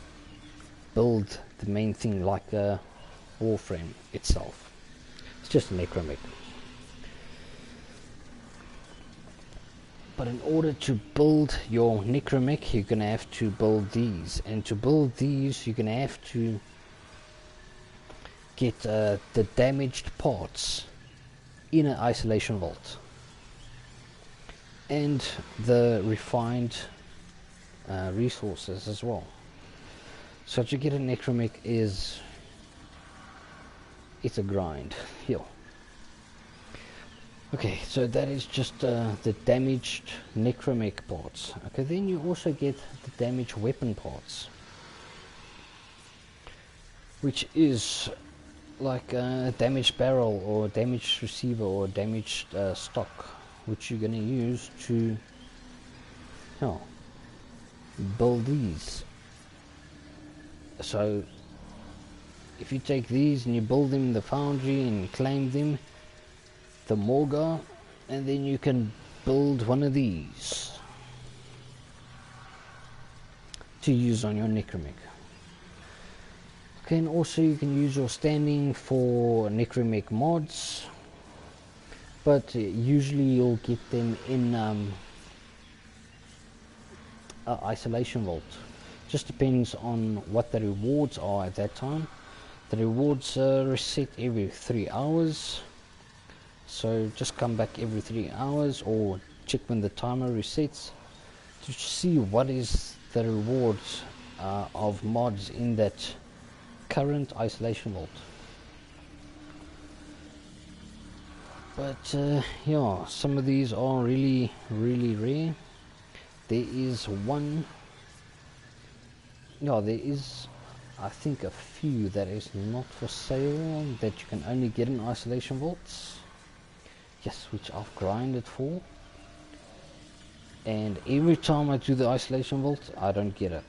build the main thing, like a Warframe itself. It's just a Necramech. But in order to build your Necramech, you're gonna have to build these, and to build these, you're gonna have to get the damaged parts in an isolation vault, and the refined resources as well. So to get a Necramech it's a grind. Here. Okay, so that is just the damaged Necramech parts. Okay, then you also get the damaged weapon parts, which is like a damaged barrel or a damaged receiver or a damaged stock, which you're going to use to build these. So if you take these and you build them in the foundry and you claim them, the Morgar, and then you can build one of these to use on your Necramech. Okay, and also you can use your standing for Necramech mods, but usually you'll get them in isolation vault. Just depends on what the rewards are at that time. The rewards reset every 3 hours, so just come back every 3 hours or check when the timer resets to see what is the rewards of mods in that current isolation vault. But yeah, some of these are really rare. There is one, yeah, there is I think a few that is not for sale, that you can only get in isolation vaults. Yes, which I've grinded for, and every time I do the isolation vault I don't get it.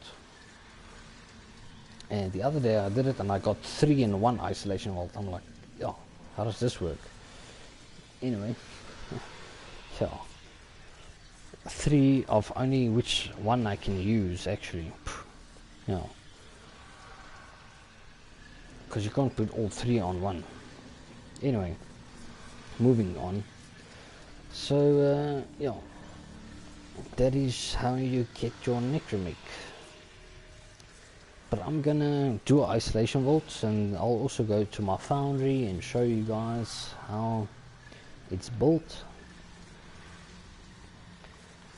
And the other day I did it and I got 3 in one isolation vault. I'm like, yeah, how does this work? Anyway, yeah, 3 of only which one I can use actually. Yeah, because you can't put all 3 on one. Anyway, moving on. So yeah, that is how you get your Necramech. But I'm gonna do isolation vaults, and I'll also go to my foundry and show you guys how it's built.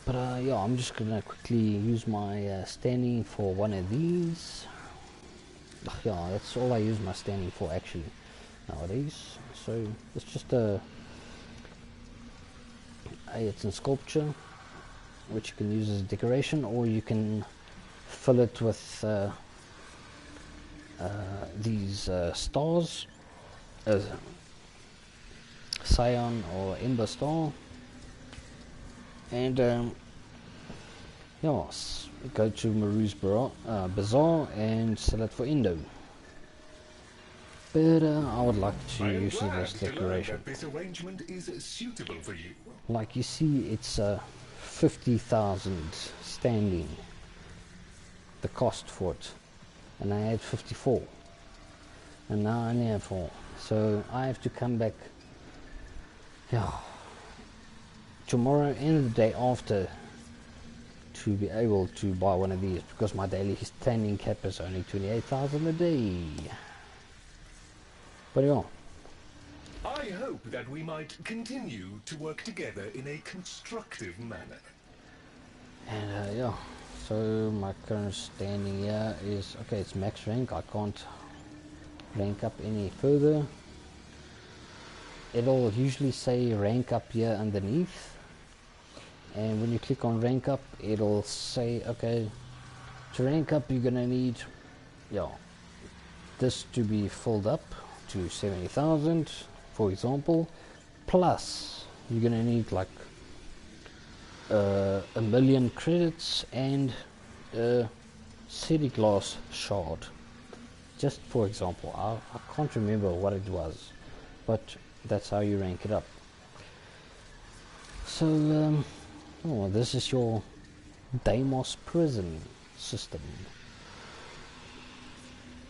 But yeah, I'm just gonna quickly use my standing for one of these. Yeah, that's all I use my standing for actually nowadays. So it's just it's in sculpture, which you can use as a decoration, or you can fill it with these stars, Scion or Ember Star, and yeah, go to Maru's Bazaar and sell it for Indo. But I would like to use it as decoration. This arrangement is suitable for you. Like you see, it's 50,000 standing, the cost for it, and I had 54, and now I only have 4, so I have to come back, yeah, tomorrow and the day after to be able to buy one of these, because my daily standing cap is only 28,000 a day. But yeah, I hope that we might continue to work together in a constructive manner. and yeah, so my current standing here is, okay, it's max rank. I can't rank up any further. It'll usually say rank up here underneath, and when you click on rank up, it'll say, okay, to rank up you're gonna need, yeah, this to be filled up to 70,000, for example, plus you're gonna need like 1,000,000 credits and a city glass shard. Just for example, I can't remember what it was, but that's how you rank it up. So oh, this is your Deimos prison system.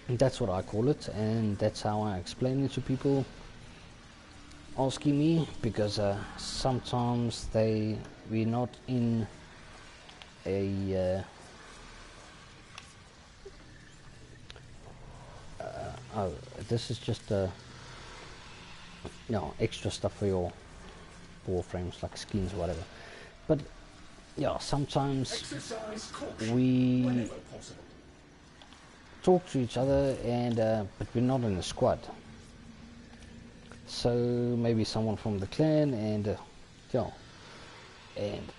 That's what I call it, and that's how I explain it to people asking me, because sometimes we're not in a oh, this is just extra stuff for your Warframes, like skins or whatever. But yeah, sometimes we talk to each other, and but we're not in a squad. So maybe someone from the clan, and and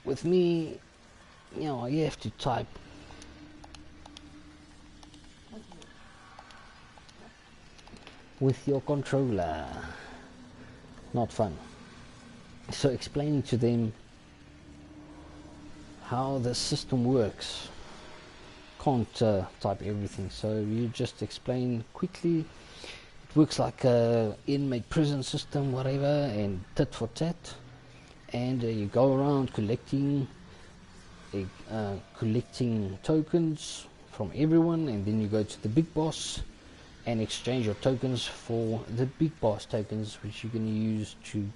with me, you have to type with your controller. Not fun. So explaining to them how the system works, can't type everything, so you just explain quickly. It works like a inmate prison system, whatever, and tit for tat, and you go around collecting tokens from everyone, and then you go to the big boss and exchange your tokens for the big boss tokens, which you can use to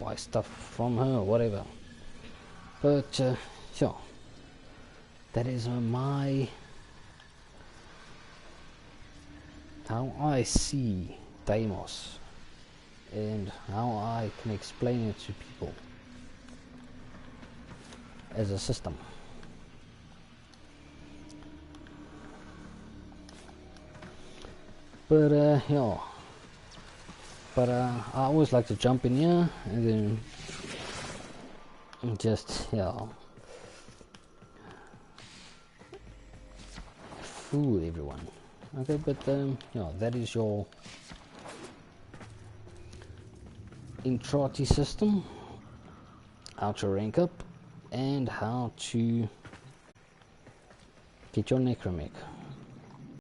buy stuff from her or whatever. But yeah, that is how I see Deimos and how I can explain it to people as a system. But I always like to jump in here and then just fool everyone. Okay, but that is your Entrati system, how to rank up and how to get your Necramech.